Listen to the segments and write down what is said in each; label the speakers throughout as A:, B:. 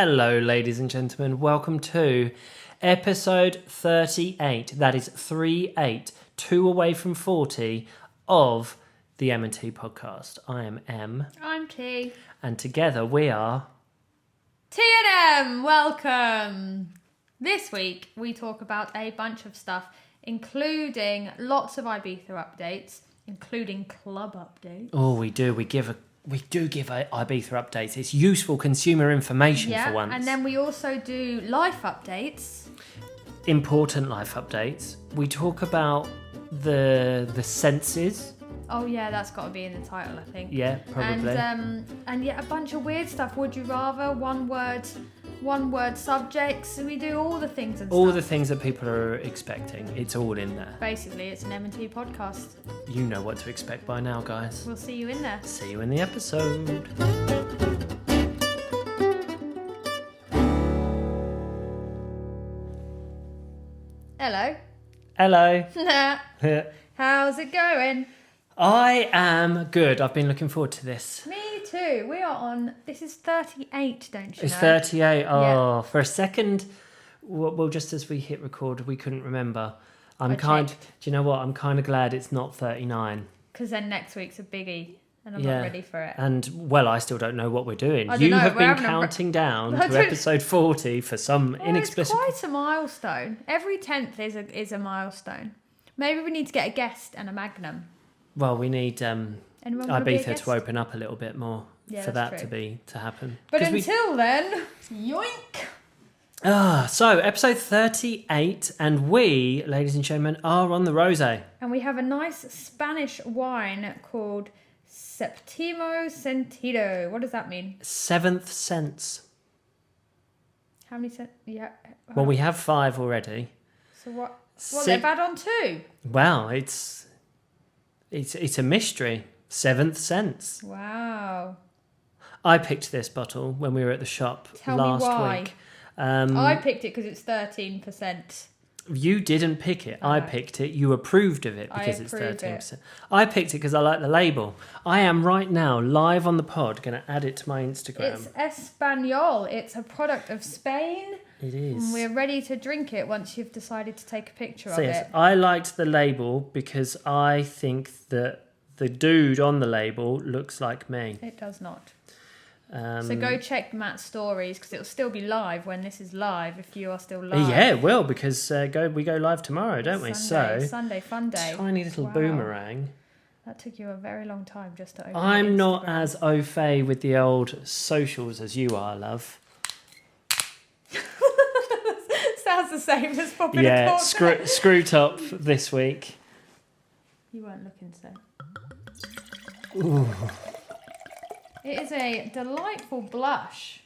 A: Hello, ladies and gentlemen. Welcome to episode 38. That is 38, 2 away from 40 of the M&T podcast. I am M.
B: I'm T.
A: And together we are...
B: T&M! Welcome! This week we talk about a bunch of stuff, including lots of Ibiza updates, including club updates.
A: Oh, we do. We do give Ibiza updates. It's useful consumer information for once.
B: And then we also do life updates.
A: Important life updates. We talk about the senses.
B: Oh yeah, that's got to be in the title, I think.
A: Yeah, probably.
B: And a bunch of weird stuff. Would you rather? One word subjects. We do all the things and
A: all
B: stuff.
A: the things that people are expecting. It's all in there.
B: Basically, it's an M&T podcast.
A: You know what to expect by now, guys.
B: We'll see you in there.
A: See you in the episode.
B: Hello.
A: Hello.
B: How's it going?
A: I am good. I've been looking forward to this.
B: Me too. We are on... This is 38, don't you know?
A: It's 38. Oh,
B: yeah.
A: For a second, well, just as we hit record, we couldn't remember. Do you know what? I'm kind of glad it's not 39.
B: Because then next week's a biggie and I'm not ready for it.
A: And, well, I still don't know what we're doing.
B: You
A: have been counting down to episode 40 for some inexplicable...
B: It's quite a milestone. Every 10th is a milestone. Maybe we need to get a guest and a magnum.
A: Well, we need Ibiza to open up a little bit more for that to happen.
B: But until then, yoink!
A: So episode 38, and we, ladies and gentlemen, are on the rosé.
B: And we have a nice Spanish wine called Séptimo Sentido. What does that mean?
A: Seventh sense.
B: How many cents? Yeah.
A: Well, we have 5 already.
B: So what? Well, they've added on 2.
A: Well, it's a mystery. Seventh sense.
B: Wow.
A: I picked this bottle when we were at the shop last week.
B: I picked it because it's 13%.
A: You didn't pick it. I picked it. You approved of it because it's 13%. I picked it because I like the label. I am right now live on the pod going to add it to my Instagram.
B: It's Espanol. It's a product of Spain.
A: It is.
B: And we're ready to drink it once you've decided to take a picture of
A: Yes,
B: it.
A: I liked the label because I think that the dude on the label looks like me.
B: It does not. So go check Matt's stories because it'll still be live when this is live if you are still live.
A: Yeah, it will because we go live tomorrow, don't we?
B: Sunday fun day.
A: Tiny little boomerang.
B: That took you a very long time just to open
A: I'm not as au fait with the old socials as you are, love.
B: Sounds the same as popping a cork.
A: Yeah, screw top this week.
B: You weren't looking, so.
A: Ooh.
B: It is a delightful blush.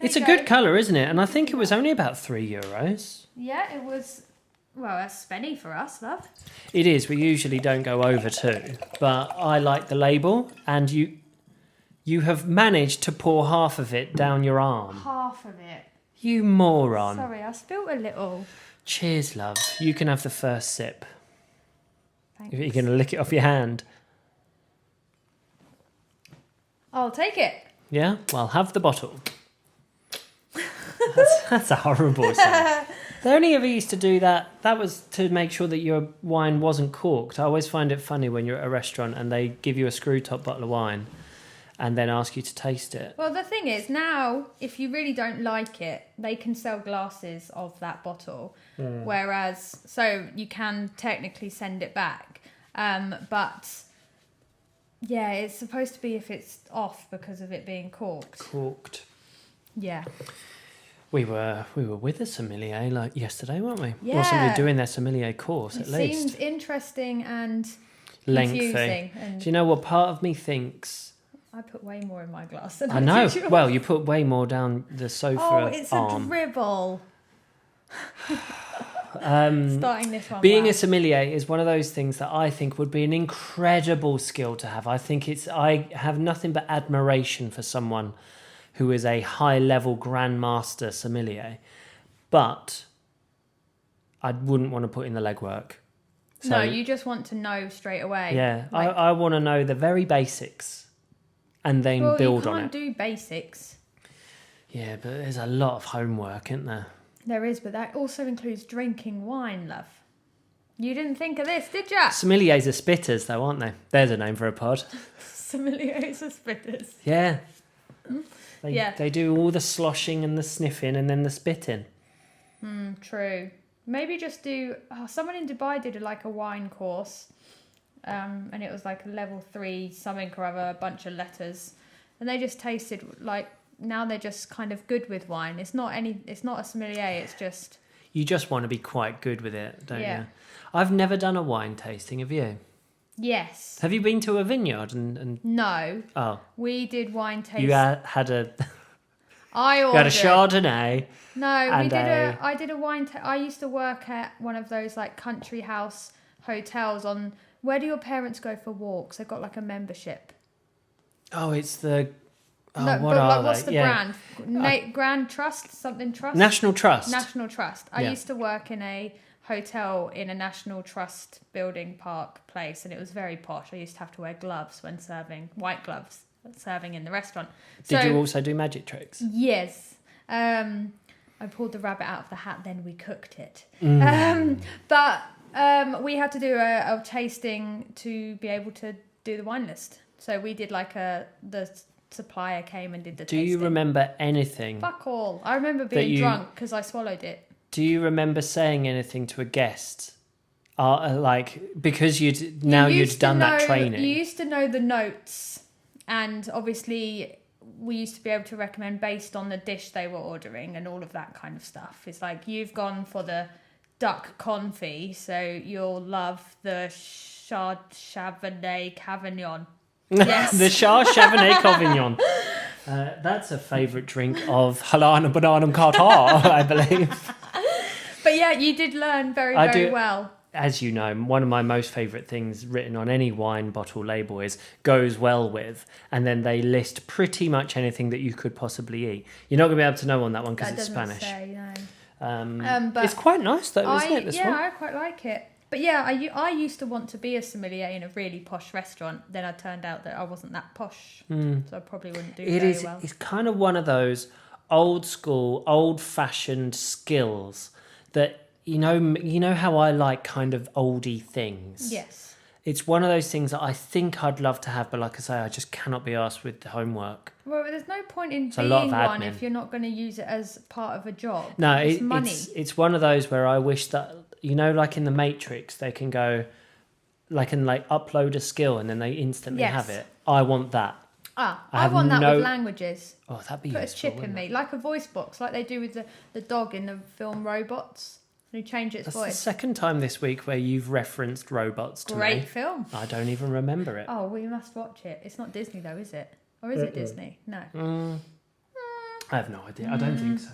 A: It's a good colour, isn't it? And I think it was only about €3.
B: Yeah, it was. Well, that's spenny for us, love.
A: It is. We usually don't go over 2. But I like the label. And you have managed to pour half of it down your arm.
B: Half of it.
A: You moron.
B: Sorry, I spilt a little.
A: Cheers, love. You can have the first sip.
B: Thanks.
A: If you're going to lick it off your hand.
B: I'll take it.
A: Yeah? Well, have the bottle. That's a horrible sound. The only ever used to do that was to make sure that your wine wasn't corked. I always find it funny when you're at a restaurant and they give you a screw top bottle of wine and then ask you to taste it.
B: Well, the thing is, now, if you really don't like it, they can sell glasses of that bottle. Whereas, so you can technically send it back. But, yeah, it's supposed to be if it's off because of it being corked.
A: Corked.
B: Yeah.
A: We were with a sommelier like yesterday, weren't we?
B: Yeah.
A: Or somebody doing their sommelier course, at least.
B: It seems interesting and
A: lengthy.
B: confusing.
A: Do you know what part of me thinks?
B: I put way more in my glass than
A: I know.
B: did yours.
A: Well, you put way more down the sofa arm.
B: Oh, it's a dribble. Starting this one.
A: Being a sommelier is one of those things that I think would be an incredible skill to have. I have nothing but admiration for someone who is a high-level grandmaster sommelier, but I wouldn't want to put in the legwork. So,
B: no, you just want to know straight away.
A: Yeah,
B: like,
A: I want to know the very basics and then build on it.
B: You can't do basics.
A: Yeah, but there's a lot of homework, isn't there?
B: There is, but that also includes drinking wine, love. You didn't think of this, did you?
A: Sommeliers are spitters, though, aren't they? There's a name for a pod.
B: Sommeliers are spitters.
A: Yeah.
B: Yeah.
A: They do all the sloshing and the sniffing and then the spitting.
B: True. Maybe just do... someone in Dubai did like a wine course. And it was like a level 3 something or other, a bunch of letters. And they just tasted like... Now they're just kind of good with wine. It's not a sommelier, it's just...
A: You just want to be quite good with it, don't
B: Yeah.
A: you? I've never done a wine tasting, have you?
B: Yes.
A: Have you been to a vineyard and...
B: No.
A: Oh.
B: We did wine tasting.
A: You had a...
B: I ordered...
A: You had a Chardonnay.
B: No, I did a wine... I used to work at one of those like country house hotels on... Where do your parents go for walks? They've got like a membership.
A: Oh, it's the... Oh,
B: No,
A: what
B: but
A: are
B: like,
A: they?
B: what's the brand? Grand Trust? Something Trust?
A: National Trust.
B: National Trust. I
A: Yeah.
B: used to work in a hotel in a National Trust building park place, and it was very posh. I used to have to wear gloves when serving, white gloves, serving in the restaurant.
A: Did you also do magic tricks?
B: Yes. I pulled the rabbit out of the hat, then we cooked it. But we had to do a tasting to be able to do the wine list. So we did like the supplier came and did the tasting.
A: Do you remember anything?
B: Fuck all. I remember being drunk because I swallowed it.
A: Do you remember saying anything to a guest? Because you'd done that training.
B: You used to know the notes, and obviously we used to be able to recommend based on the dish they were ordering and all of that kind of stuff. It's like, you've gone for the duck confit, so you'll love the Chardonnay Cavignon. Yes.
A: The Chardonnay Cavignon. That's a favourite drink of Halana Bananam Qatar, I believe.
B: But yeah, you did learn very well.
A: As you know, one of my most favourite things written on any wine bottle label is "goes well with," and then they list pretty much anything that you could possibly eat. You're not going to be able to know on that one because it's Spanish.
B: Say, no.
A: But it's quite nice though, isn't it? This one?
B: I quite like it. But yeah, I used to want to be a sommelier in a really posh restaurant. Then it turned out that I wasn't that posh, so I probably wouldn't do very well.
A: It's kind of one of those old school, old fashioned skills that you know how I like kind of oldie things.
B: Yes.
A: It's one of those things that I think I'd love to have, but like I say, I just cannot be asked with the homework.
B: Well, there's no point in
A: It's a lot
B: being
A: of
B: one
A: admin.
B: if you're not going to use it as part of a job.
A: No,
B: it's money.
A: It's one of those where I wish that, like in the Matrix, they can go, like, and like upload a skill and then they instantly have it. I want that.
B: I want that with languages.
A: Oh, that'd be
B: Put
A: useful,
B: a chip in
A: wouldn't
B: me, like a voice box, like they do with the dog in the film Robots. Who change its
A: That's
B: voice.
A: the second time this week where you've referenced robots to me.
B: Great film.
A: I don't even remember it.
B: Oh, we must watch it. It's not Disney though, is it? Or is it Disney? No.
A: I have no idea. I don't think so.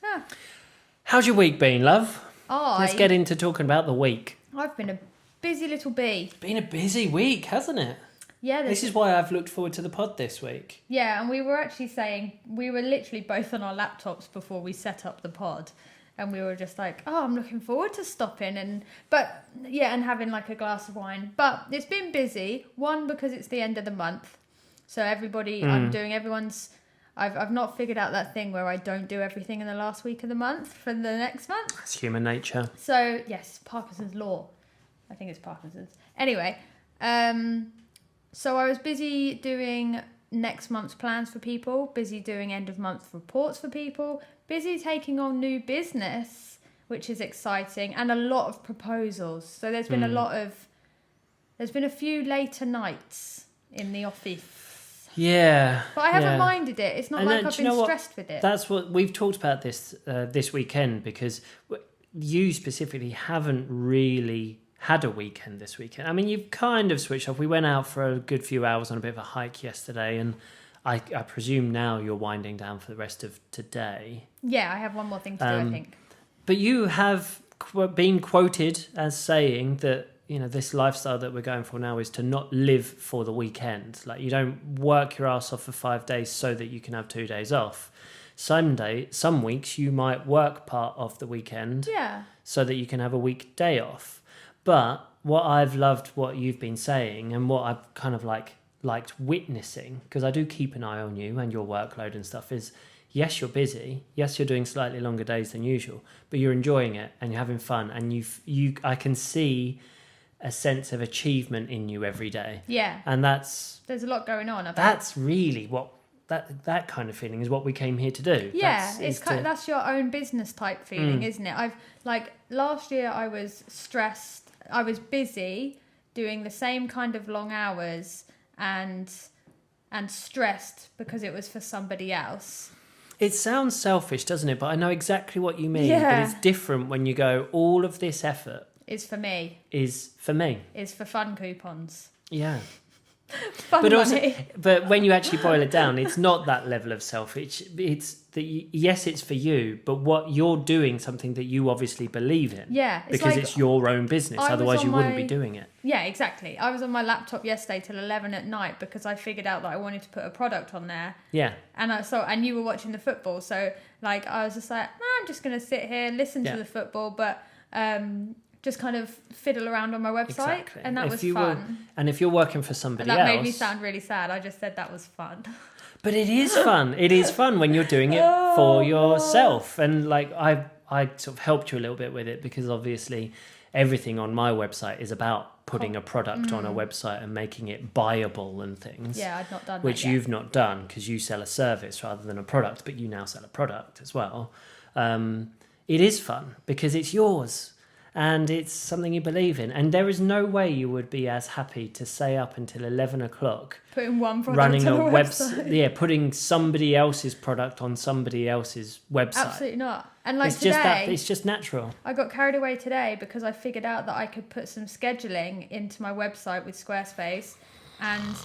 B: Yeah.
A: How's your week been, love? Let's get into talking about the week.
B: I've been a busy little bee.
A: It's been a busy week, hasn't it?
B: Yeah.
A: This is why I've looked forward to the pod this week.
B: Yeah, and we were actually saying, we were literally both on our laptops before we set up the pod. And we were just like, oh, I'm looking forward to stopping and having like a glass of wine. But it's been busy. One, because it's the end of the month. So I've not figured out that thing where I don't do everything in the last week of the month for the next month.
A: That's human nature.
B: So, yes, Parkinson's law. I think it's Parkinson's. Anyway, so I was busy doing next month's plans for people, busy doing end of month reports for people, busy taking on new business, which is exciting, and a lot of proposals. So there's been there's been a few later nights in the office.
A: Yeah.
B: But I haven't minded it. It's not like I've been stressed with it.
A: That's what we've talked about this weekend, because you specifically haven't really had a weekend this weekend. I mean, you've kind of switched off. We went out for a good few hours on a bit of a hike yesterday, and I presume now you're winding down for the rest of today.
B: Yeah, I have one more thing to do, I think.
A: But you have been quoted as saying that, this lifestyle that we're going for now is to not live for the weekend. Like, you don't work your ass off for 5 days so that you can have 2 days off. Some weeks you might work part of the weekend so that you can have a weekday off. But what I've loved what you've been saying, and what I've kind of liked witnessing, because I do keep an eye on you and your workload and stuff, is yes, you're busy. Yes, you're doing slightly longer days than usual, but you're enjoying it and you're having fun. And I can see a sense of achievement in you every day.
B: Yeah.
A: And
B: there's a lot going on.
A: That's really what that kind of feeling is what we came here to do.
B: Yeah, that's your own business type feeling, isn't it? Last year I was stressed. I was busy doing the same kind of long hours and stressed because it was for somebody else.
A: It sounds selfish, doesn't it? But I know exactly what you mean.
B: Yeah.
A: But it's different when you go, all of this effort
B: is for me.
A: Is for
B: fun coupons.
A: Yeah.
B: Fun
A: but
B: money.
A: But when you actually boil it down, it's not that level of selfish. It's that yes, it's for you, but what you're doing something that you obviously believe in.
B: Yeah,
A: because it's your own business. Otherwise, you wouldn't be doing it.
B: Yeah, exactly. I was on my laptop yesterday till 11 at night because I figured out that I wanted to put a product on there.
A: Yeah.
B: And you were watching the football, so like I was just like, I'm just gonna sit here, listen to the football, but just kind of fiddle around on my website.
A: Exactly.
B: And that was fun.
A: And if you're working for somebody
B: else...
A: That
B: made me sound really sad. I just said that was fun.
A: But it is fun. It is fun when you're doing it for yourself. And like I sort of helped you a little bit with it because obviously everything on my website is about putting a product on a website and making it buyable and things.
B: Yeah, I've not done that
A: which
B: yet.
A: You've not done because you sell a service rather than a product, but you now sell a product as well. It is fun because it's yours. And it's something you believe in. And there is no way you would be as happy to stay up until 11 o'clock.
B: Putting one product
A: running
B: on
A: a
B: website.
A: Yeah, putting somebody else's product on somebody else's website.
B: Absolutely not. And like
A: it's
B: today...
A: it's just natural.
B: I got carried away today because I figured out that I could put some scheduling into my website with Squarespace. And...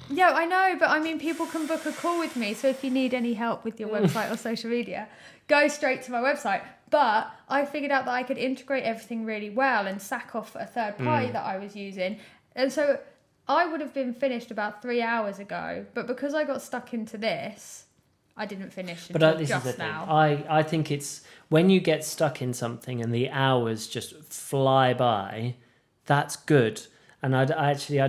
B: yeah, I know, but I mean, people can book a call with me. So if you need any help with your website or social media, go straight to my website. But I figured out that I could integrate everything really well and sack off a third party that I was using. And so I would have been finished about 3 hours ago. But because I got stuck into this, I didn't finish until
A: this
B: just
A: is the
B: now.
A: Thing. I think it's when you get stuck in something and the hours just fly by, that's good. And I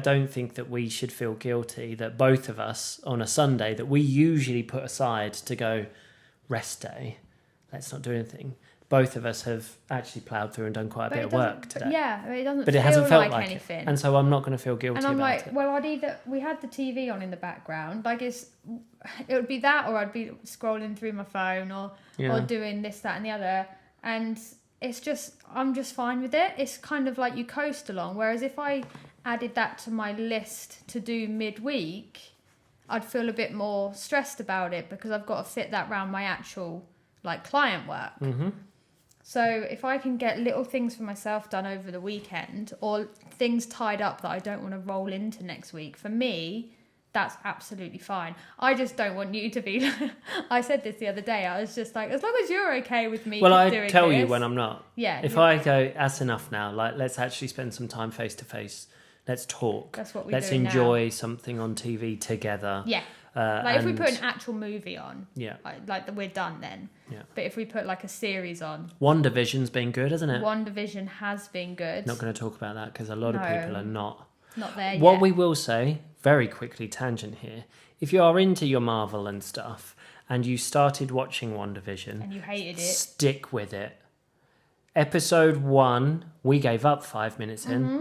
A: don't think that we should feel guilty that both of us on a Sunday that we usually put aside to go rest day, let's not do anything. Both of us have actually ploughed through and done quite a bit of work today.
B: Yeah, it doesn't.
A: But it
B: feel
A: hasn't felt
B: like
A: anything.
B: anything.
A: And so I'm not going to feel guilty
B: and I'm
A: about
B: like,
A: it.
B: well, we had the TV on in the background. Like it would be that, or I'd be scrolling through my phone, or doing this, that, and the other. And it's just, I'm just fine with it. It's kind of like you coast along. Whereas if I added that to my list to do midweek, I'd feel a bit more stressed about it because I've got to fit that around my actual like client work. Mm-hmm. So if I can get little things for myself done over the weekend or things tied up that I don't want to roll into next week, for me, that's absolutely fine. I just don't want you to be... I said this the other day. I was just like, as long as you're okay with me doing this...
A: Well, I tell you when I'm not.
B: Yeah.
A: If I go, that's enough now. Like, let's actually spend some time face to face. Let's talk.
B: That's what we're
A: Let's
B: doing
A: enjoy
B: now.
A: Something on TV together.
B: Yeah. Like if we put an actual movie on, like we're done then.
A: Yeah.
B: But if we put like a series on,
A: WandaVision's been good, hasn't it?
B: WandaVision has been good.
A: Not going to talk about that because a lot of people are not
B: there yet.
A: What we will say, very quickly, tangent here, if you are into your Marvel and stuff and you started watching WandaVision
B: and you hated it,
A: stick with it. Episode 1, we gave up 5 minutes in.
B: Mm-hmm.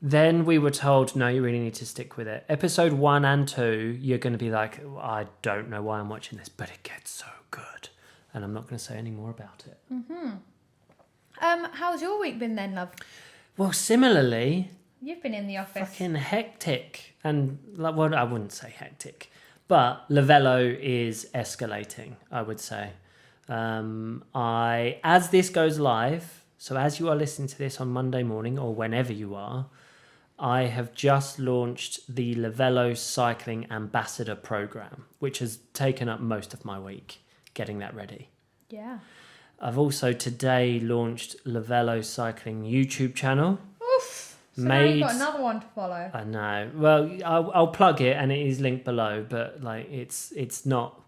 A: Then we were told, no, you really need to stick with it. Episode 1 and 2, you're going to be like, I don't know why I'm watching this, but it gets so good. And I'm not going to say any more about it.
B: Mm-hmm. How's your week been then, love?
A: Well, similarly...
B: You've been in the office.
A: Fucking hectic. And, well, I wouldn't say hectic. But Lovelo is escalating, I would say. As this goes live, so as you are listening to this on Monday morning or whenever you are, I have just launched the Lovelo Cycling Ambassador Program, which has taken up most of my week getting that ready.
B: Yeah.
A: I've also today launched Lovelo Cycling YouTube channel.
B: Oof. So now you've got another one to follow.
A: I know. Well, I'll plug it and it is linked below, but like it's not...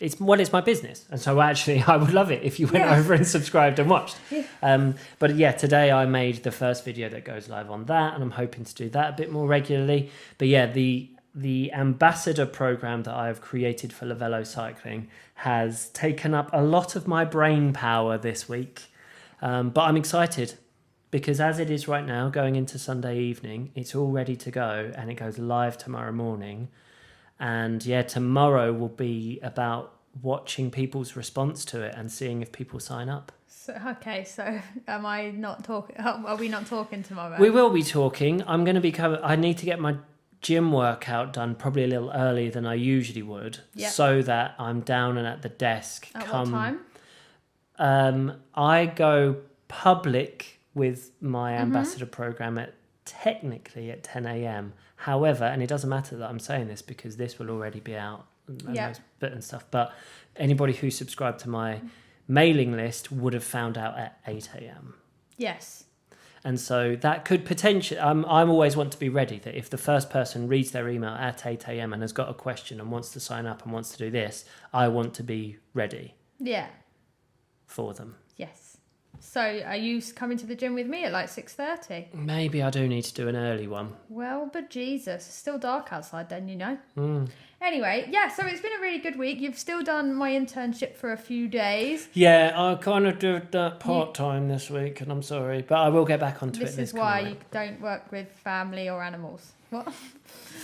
A: It's my business, and so actually I would love it if you went over and subscribed and watched. Yeah. But yeah, today I made the first video that goes live on that, and I'm hoping to do that a bit more regularly. But yeah, the the ambassador program that I have created for Lovelo Cycling has taken up a lot of my brain power this week. But I'm excited because as it is right now, going into Sunday evening, it's all ready to go and it goes live tomorrow morning. And yeah, tomorrow will be about watching people's response to it and seeing if people sign up.
B: So am I not talking? Are we not talking tomorrow?
A: We will be talking. I'm going to be I need to get my gym workout done probably a little earlier than I usually would, so that I'm down and at the desk.
B: At what time?
A: I go public with my ambassador program technically at 10 a.m. However, and it doesn't matter that I'm saying this because this will already be out and stuff, but anybody who subscribed to my mailing list would have found out at 8 a.m.
B: Yes.
A: And so that could potentially, I'm always want to be ready that if the first person reads their email at 8 a.m. and has got a question and wants to sign up and wants to do this, I want to be ready.
B: Yeah.
A: For them.
B: Yes. So are you coming to the gym with me at like 6:30?
A: Maybe I do need to do an early one.
B: Well, but Jesus, it's still dark outside then, you know.
A: Mm.
B: Anyway, yeah, so it's been a really good week. You've still done my internship for a few days.
A: Yeah, I kind of did that part-time this week, and I'm sorry, but I will get back onto it this
B: This is why you don't work with family or animals. What?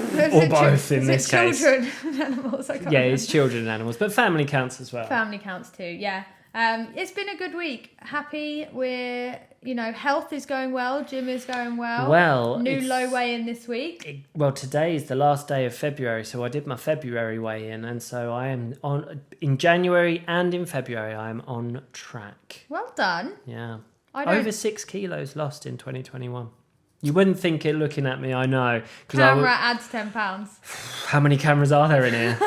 A: Or both in this case.
B: Children and animals.
A: Yeah, it's children and animals, but family counts as well.
B: Family counts too, yeah. It's been a good week. Happy health is going well, gym is going well.
A: Well,
B: new low weigh-in this week.
A: Today is the last day of February, so I did my February weigh-in, and so I am in January and in February I am on track.
B: Well done.
A: Yeah. Over 6 kilos lost in 2021. You wouldn't think it looking at me, I know.
B: Camera adds £10.
A: How many cameras are there in here?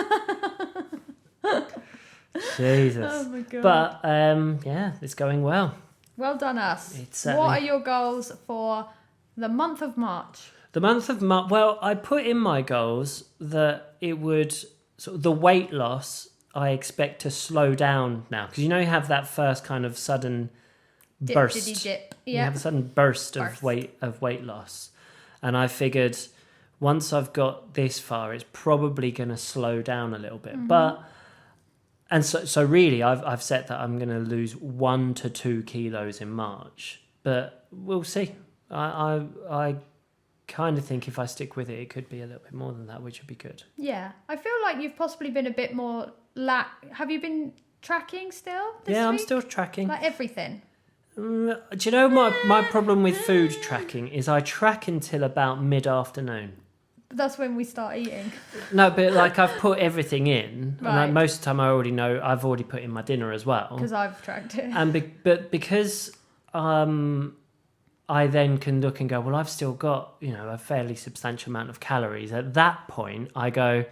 A: Jesus.
B: Oh my God.
A: But yeah, it's going well.
B: Well done us. What are your goals for the month of March?
A: The month of March, well, I put in my goals that it would, sort of the weight loss, I expect to slow down now. Because you have that first kind of sudden burst.
B: Dip. Yeah.
A: You have a sudden burst. Of weight loss. And I figured once I've got this far, it's probably going to slow down a little bit. Mm-hmm. So really, I've set that I'm going to lose 1 to 2 kilos in March, but we'll see. I kind of think if I stick with it, it could be a little bit more than that, which would be good. Yeah,
B: I feel like you've possibly been a bit more Have you been tracking still this week?
A: I'm still tracking.
B: Like everything?
A: Do you know my problem with food tracking is I track until about mid-afternoon.
B: That's when we start eating.
A: No, but I've put everything in, right. And most of the time I already know I've already put in my dinner as well.
B: Because I've tracked it.
A: And but because I then can look and go, well, I've still got a fairly substantial amount of calories. At that point, I go,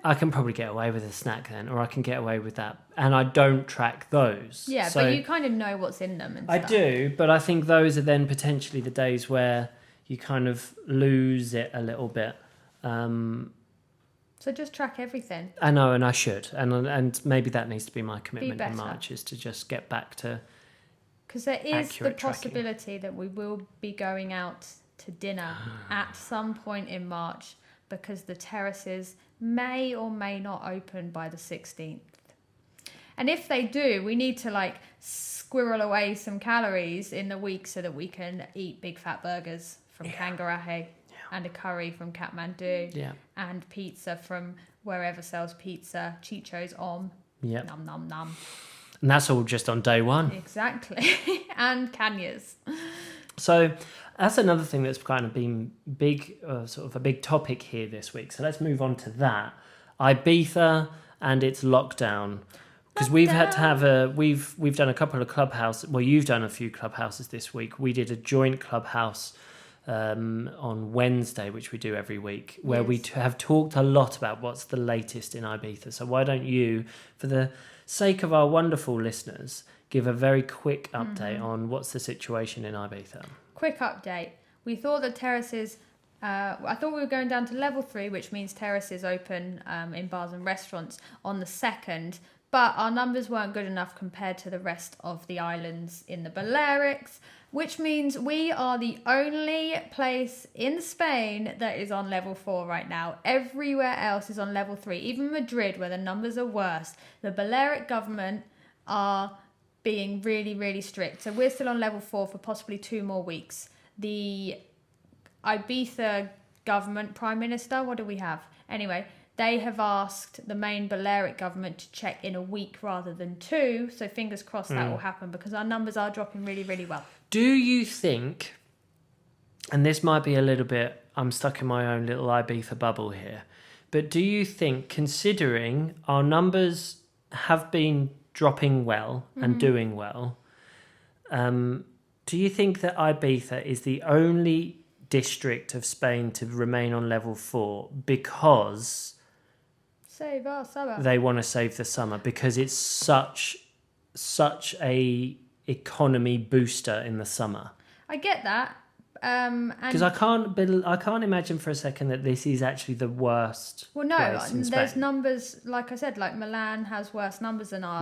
A: I can probably get away with a snack then, or I can get away with that, and I don't track those.
B: Yeah, so, but you kind of know what's in them and stuff.
A: I do, but I think those are then potentially the days where you kind of lose it a little bit.
B: So just track everything.
A: I know, and I should. And maybe that needs to be my commitment in March, is to just get back to
B: because there is the possibility that we will be going out to dinner at some point in March because the terraces may or may not open by the 16th. And if they do, we need to squirrel away some calories in the week so that we can eat big fat burgers from Kangarahe and a curry from Kathmandu and pizza from wherever sells pizza, Chicho's Om.
A: Yeah.
B: Num, num, num.
A: And that's all just on day one.
B: Exactly. And Kanya's.
A: So that's another thing that's kind of been big, sort of a big topic here this week. So let's move on to that. Ibiza and its lockdown. Because we've had to have we've done a couple of clubhouses. Well, you've done a few clubhouses this week. We did a joint clubhouse on Wednesday, which we do every week, where we have talked a lot about what's the latest in Ibiza. So why don't you, for the sake of our wonderful listeners, give a very quick update on what's the situation in Ibiza?
B: Quick update. We thought that terraces... I thought we were going down to level 3, which means terraces open in bars and restaurants on the 2nd, But our numbers weren't good enough compared to the rest of the islands in the Balearics, which means we are the only place in Spain that is on level 4 right now. Everywhere else is on level 3. Even Madrid, where the numbers are worse, the Balearic government are being really, really strict. So we're still on level 4 for possibly 2 more weeks. The Ibiza government, Prime Minister, what do we have? Anyway, they have asked the main Balearic government to check in a week rather than 2. So fingers crossed that will happen, because our numbers are dropping really, really well.
A: Do you think, and this might be a little bit, I'm stuck in my own little Ibiza bubble here, but do you think, considering our numbers have been dropping well and doing well, do you think that Ibiza is the only district of Spain to remain on level 4 because
B: Save our summer.
A: they want to save the summer, because it's such a economy booster in the summer?
B: I get that.
A: Because I can't imagine for a second that this is actually the worst.
B: Well, no,
A: place in
B: there's
A: Spain.
B: numbers, like I said, like Milan has worse numbers than ours.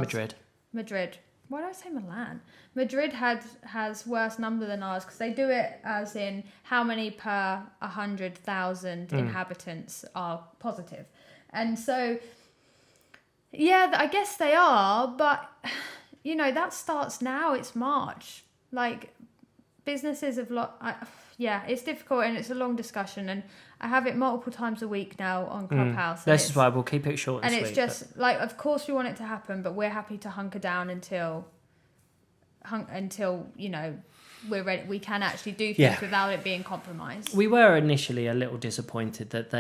B: Madrid. Why did I say Milan? Madrid has worse number than ours, because they do it as in how many per 100,000 inhabitants are positive. And so, yeah, I guess they are, but, you know, that starts now. It's March. Like, businesses have it's difficult, and it's a long discussion, and I have it multiple times a week now on Clubhouse.
A: This is why we'll keep it short and
B: sweet.
A: sweet.
B: And it's just like, of course we want it to happen, but we're happy to hunker down until you know, we're ready. We can actually do things without it being compromised.
A: We were initially a little disappointed that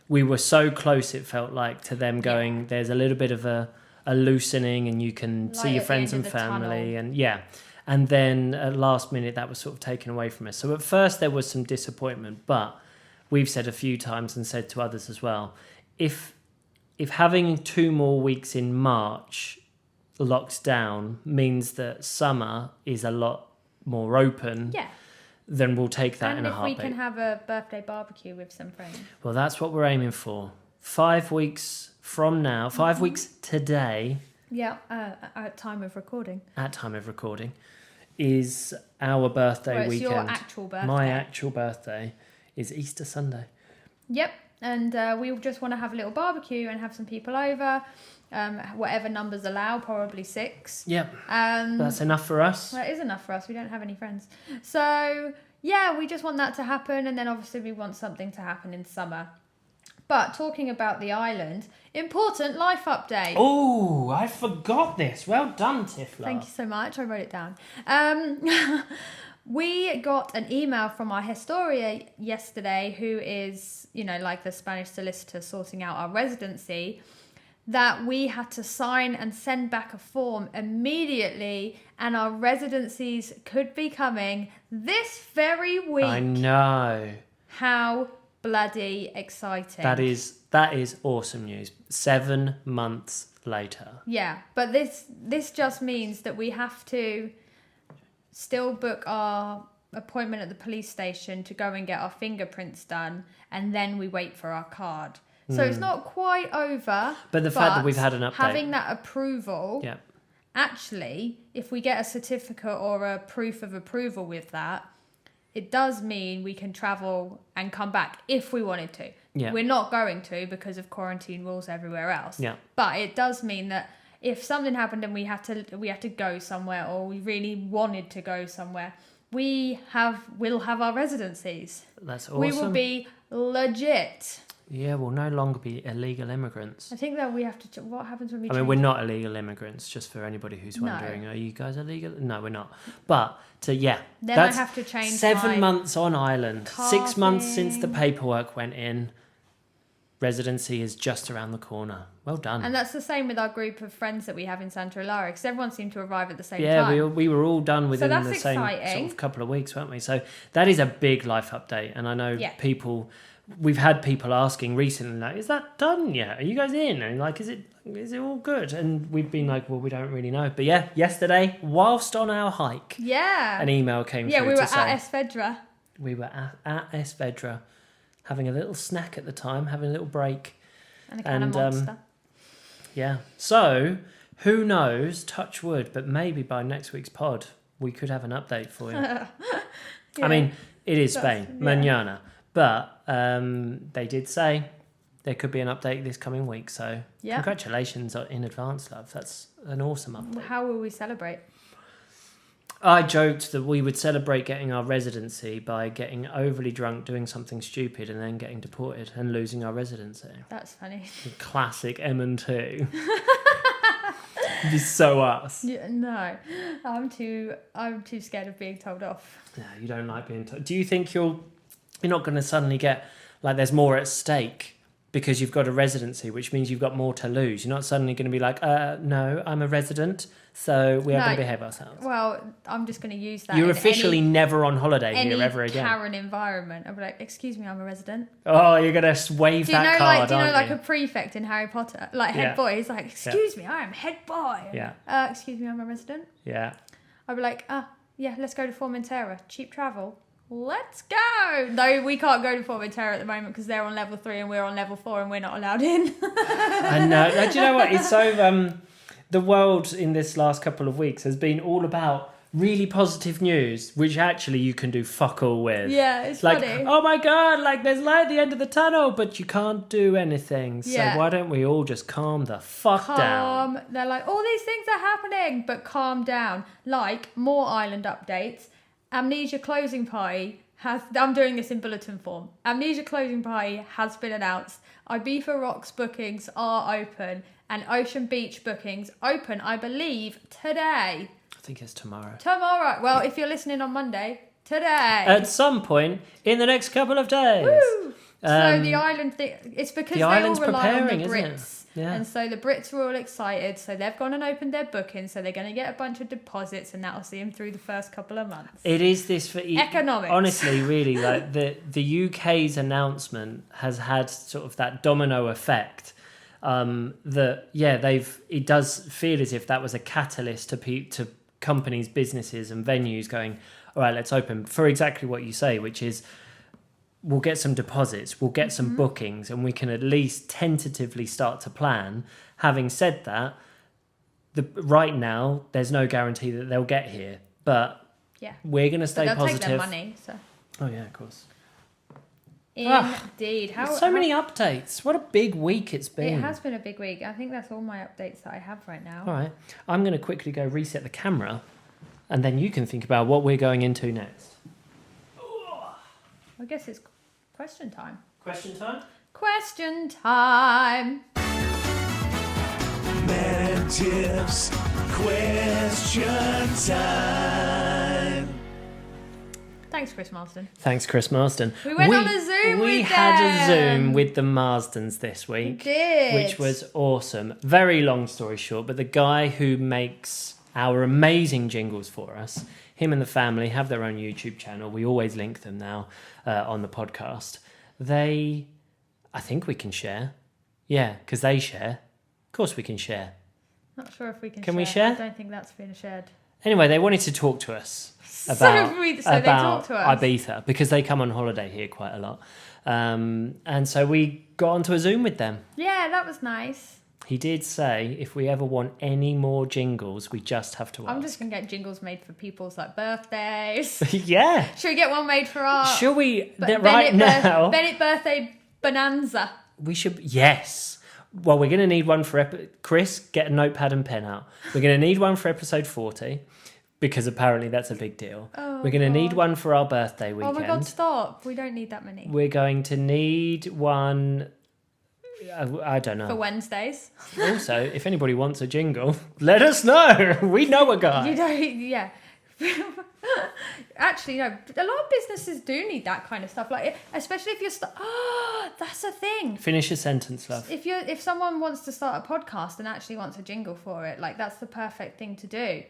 A: we were so close, it felt like, to them going, there's a little bit of a loosening, and you can see your friends and family, and then at last minute that was sort of taken away from us. So at first there was some disappointment, but we've said a few times and said to others as well, if having 2 more weeks in March locked down means that summer is a lot more open, then we'll take that in a heartbeat.
B: And if we can have a birthday barbecue with some friends.
A: Well, that's what we're aiming for. 5 weeks from now, 5 weeks today.
B: Yeah, at time of recording.
A: At time of recording is our birthday weekend.
B: Your actual birthday.
A: My actual birthday is Easter Sunday.
B: Yep, and we just want to have a little barbecue and have some people over. Whatever numbers allow, probably 6.
A: Yep. That's enough for us.
B: That is enough for us. We don't have any friends. So, yeah, we just want that to happen. And then obviously we want something to happen in summer. But talking about the island, important life update.
A: Oh, I forgot this. Well done, Tiff.
B: Thank you so much. I wrote it down. We got an email from our Historia yesterday, who is, you know, like the Spanish solicitor sorting out our residency, that we had to sign and send back a form immediately, and our residencies could be coming this very week.
A: I know.
B: How bloody exciting.
A: That is awesome news. 7 months later.
B: Yeah, but this just means that we have to still book our appointment at the police station to go and get our fingerprints done, and then we wait for our card. So it's not quite over.
A: But the fact that we've had an update.
B: Having that approval, actually, if we get a certificate or a proof of approval with that, it does mean we can travel and come back if we wanted to.
A: Yeah.
B: We're not going to because of quarantine rules everywhere else.
A: Yeah.
B: But it does mean that if something happened and we had to go somewhere, or we really wanted to go somewhere, we'll have our residencies.
A: That's awesome.
B: We will be legit.
A: Yeah, we'll no longer be illegal immigrants.
B: I think that we have to... What happens when we...
A: I mean, we're not illegal immigrants, just for anybody who's wondering. Are you guys illegal? No, we're not. But, then
B: I have to change
A: 7 months on island. 6 months since the paperwork went in. Residency is just around the corner. Well done.
B: And that's the same with our group of friends that we have in Santa Eulalia, because everyone seemed to arrive at the same time.
A: Yeah, we were all done within the same
B: exciting.
A: sort of couple of weeks, weren't we? So that is a big life update. And I know people... We've had people asking recently, like, is that done yet? Are you guys in? And like, is it all good? And we've been like, well, we don't really know. But yeah, yesterday, whilst on our hike, an email came through to say...
B: Yeah, we were at Esvedra.
A: We were at Esvedra, having a little snack at the time, having a little break.
B: And a can of Monster.
A: Yeah. So, who knows, touch wood, but maybe by next week's pod, we could have an update for you. I mean, it is Spain, mañana. But they did say there could be an update this coming week. So, congratulations in advance, love. That's an awesome update.
B: How will we celebrate?
A: I joked that we would celebrate getting our residency by getting overly drunk, doing something stupid, and then getting deported and losing our residency.
B: That's funny.
A: Classic M&2. It'd be so us.
B: Yeah, no, I'm too scared of being told off.
A: Yeah, you don't like being told. Do you think you're not going to suddenly get like there's more at stake because you've got a residency, which means you've got more to lose? You're not suddenly going to be like, no, I'm a resident, so we are going to behave ourselves.
B: Well, I'm just going to use that.
A: You're officially never on holiday here ever again.
B: Karen environment. I'll be like, excuse me, I'm a resident.
A: Oh, you're going to wave that card,
B: do you know,
A: aren't
B: like a prefect in Harry Potter? Like head boy. He's like, excuse me, I am head boy.
A: Yeah.
B: Excuse me, I'm a resident.
A: Yeah.
B: I'll be like, yeah, let's go to Formentera. Cheap travel. Let's go. No, we can't go to Formentera at the moment because they're on level 3 and we're on level 4 and we're not allowed in.
A: I know. Do you know what? It's so... the world in this last couple of weeks has been all about really positive news, which actually you can do fuck all with.
B: Yeah, it's
A: like,
B: funny.
A: Oh my God, like there's light at the end of the tunnel, but you can't do anything. So why don't we all just calm the fuck down?
B: They're like, all these things are happening, but calm down. Like, more island updates. Amnesia Closing Party I'm doing this in bulletin form. Amnesia Closing Party has been announced. Ibiza Rocks bookings are open. And Ocean Beach bookings open, I believe, today.
A: I think it's tomorrow.
B: Tomorrow. Well, if you're listening on Monday, today.
A: At some point in the next couple of days.
B: Woo! So the island thing, it's because they all rely on the Brits.
A: Yeah.
B: And so the Brits were all excited. So they've gone and opened their bookings. So they're going to get a bunch of deposits and that'll see them through the first couple of months.
A: It is this for...
B: economics.
A: Honestly, really, like the UK's announcement has had sort of that domino effect. It does feel as if that was a catalyst to companies, businesses and venues going, all right, let's open for exactly what you say, which is we'll get some deposits, we'll get some bookings, and we can at least tentatively start to plan. Having said that, right now there's no guarantee that they'll get here, but we're going to stay positive.
B: Take their money. So.
A: Oh yeah, of course.
B: Indeed.
A: Many updates. What a big week it's been.
B: It has been a big week. I think that's all my updates that I have right now.
A: All right. I'm going to quickly go reset the camera and then you can think about what we're going into next.
B: I guess it's question time.
A: Question time?
B: Question time.
C: Man and Tiff's question time.
B: Thanks, Chris Marsden.
A: Thanks, Chris Marsden.
B: We went on a Zoom
A: We had a Zoom with the Marsdens this week.
B: We did.
A: Which was awesome. Very long story short, but the guy who makes our amazing jingles for us, him and the family have their own YouTube channel. We always link them now on the podcast. I think we can share. Yeah, because they share. Of course we can share.
B: Not sure if we can share.
A: Can we share?
B: I don't think that's been shared.
A: Anyway, they wanted to talk to us about
B: they talk to us.
A: Ibiza because they come on holiday here quite a lot. And so we got onto a Zoom with them.
B: Yeah, that was nice.
A: He did say if we ever want any more jingles, we just have to ask.
B: I'm just going to get jingles made for people's like birthdays.
A: Yeah.
B: Should we get one made for our...
A: Should we? Now.
B: Bennett birthday bonanza.
A: We should... Yes. Well, we're going to need one for... Chris, get a notepad and pen out. We're going to need one for episode 40 because apparently that's a big deal.
B: Oh,
A: we're going to need one for our birthday weekend.
B: Oh my God, stop. We don't need that many.
A: We're going to need one... I don't know.
B: For Wednesdays.
A: Also, if anybody wants a jingle, let us know. We know a guy.
B: You don't, yeah. Actually, no. A lot of businesses do need that kind of stuff. Like, especially if you're that's a thing.
A: Finish a sentence, love.
B: If someone wants to start a podcast and actually wants a jingle for it, like that's the perfect thing to do.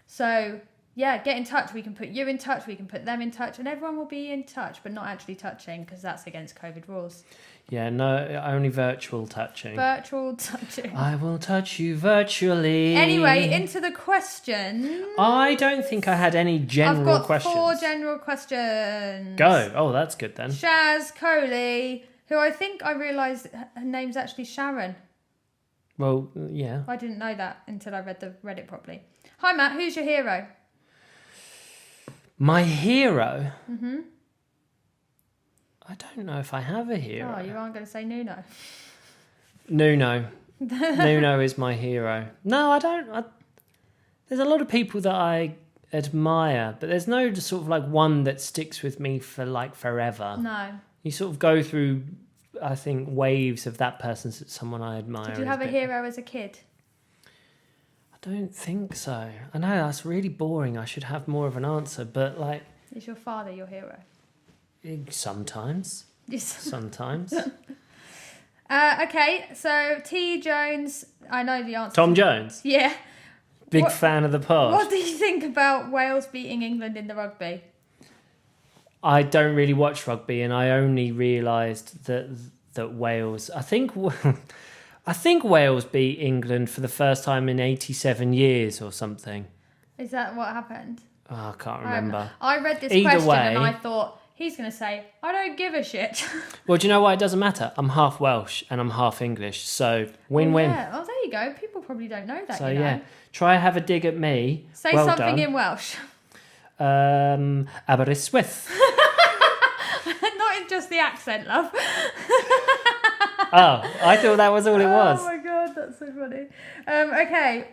B: So yeah, get in touch. We can put you in touch. We can put them in touch, and everyone will be in touch, but not actually touching because that's against COVID rules.
A: Yeah, no, only virtual touching.
B: Virtual touching.
A: I will touch you virtually.
B: Anyway, into the questions.
A: I don't think I had any general questions.
B: I've got 4 general questions.
A: Go. Oh, that's good then.
B: Shaz Coley, who I think I realised her name's actually Sharon.
A: Well, yeah.
B: I didn't know that until I read it properly. Hi, Matt. Who's your hero?
A: My hero? Mm-hmm. I don't know if I have a hero.
B: Oh, you aren't going to say Nuno.
A: Nuno. Nuno is my hero. No, I don't. There's a lot of people that I admire, but there's no just sort of like one that sticks with me for like forever.
B: No.
A: You sort of go through, I think, waves of that person, someone I admire.
B: Did you have a hero as a kid?
A: I don't think so. I know that's really boring. I should have more of an answer, but like...
B: Is your father your hero?
A: Sometimes. Sometimes.
B: Okay, so T. Jones, I know the answer.
A: Tom Jones?
B: Yeah.
A: Big fan of the pod.
B: What do you think about Wales beating England in the rugby?
A: I don't really watch rugby, and I only realised that Wales... I think Wales beat England for the first time in 87 years or something.
B: Is that what happened?
A: Oh, I can't remember.
B: I read this
A: Either
B: question
A: way,
B: and I thought, he's going to say, I don't give a shit.
A: Well, do you know what? It doesn't matter. I'm half Welsh and I'm half English, so win-win.
B: Yeah. Oh, there you go. People probably don't know that,
A: So,
B: you know.
A: yeah. Try have a dig at me.
B: Say
A: well
B: something
A: done.
B: in Welsh.
A: Aberystwyth.
B: Not in just the accent, love.
A: Oh, I thought that was all it was.
B: Oh my god, that's so funny. Okay.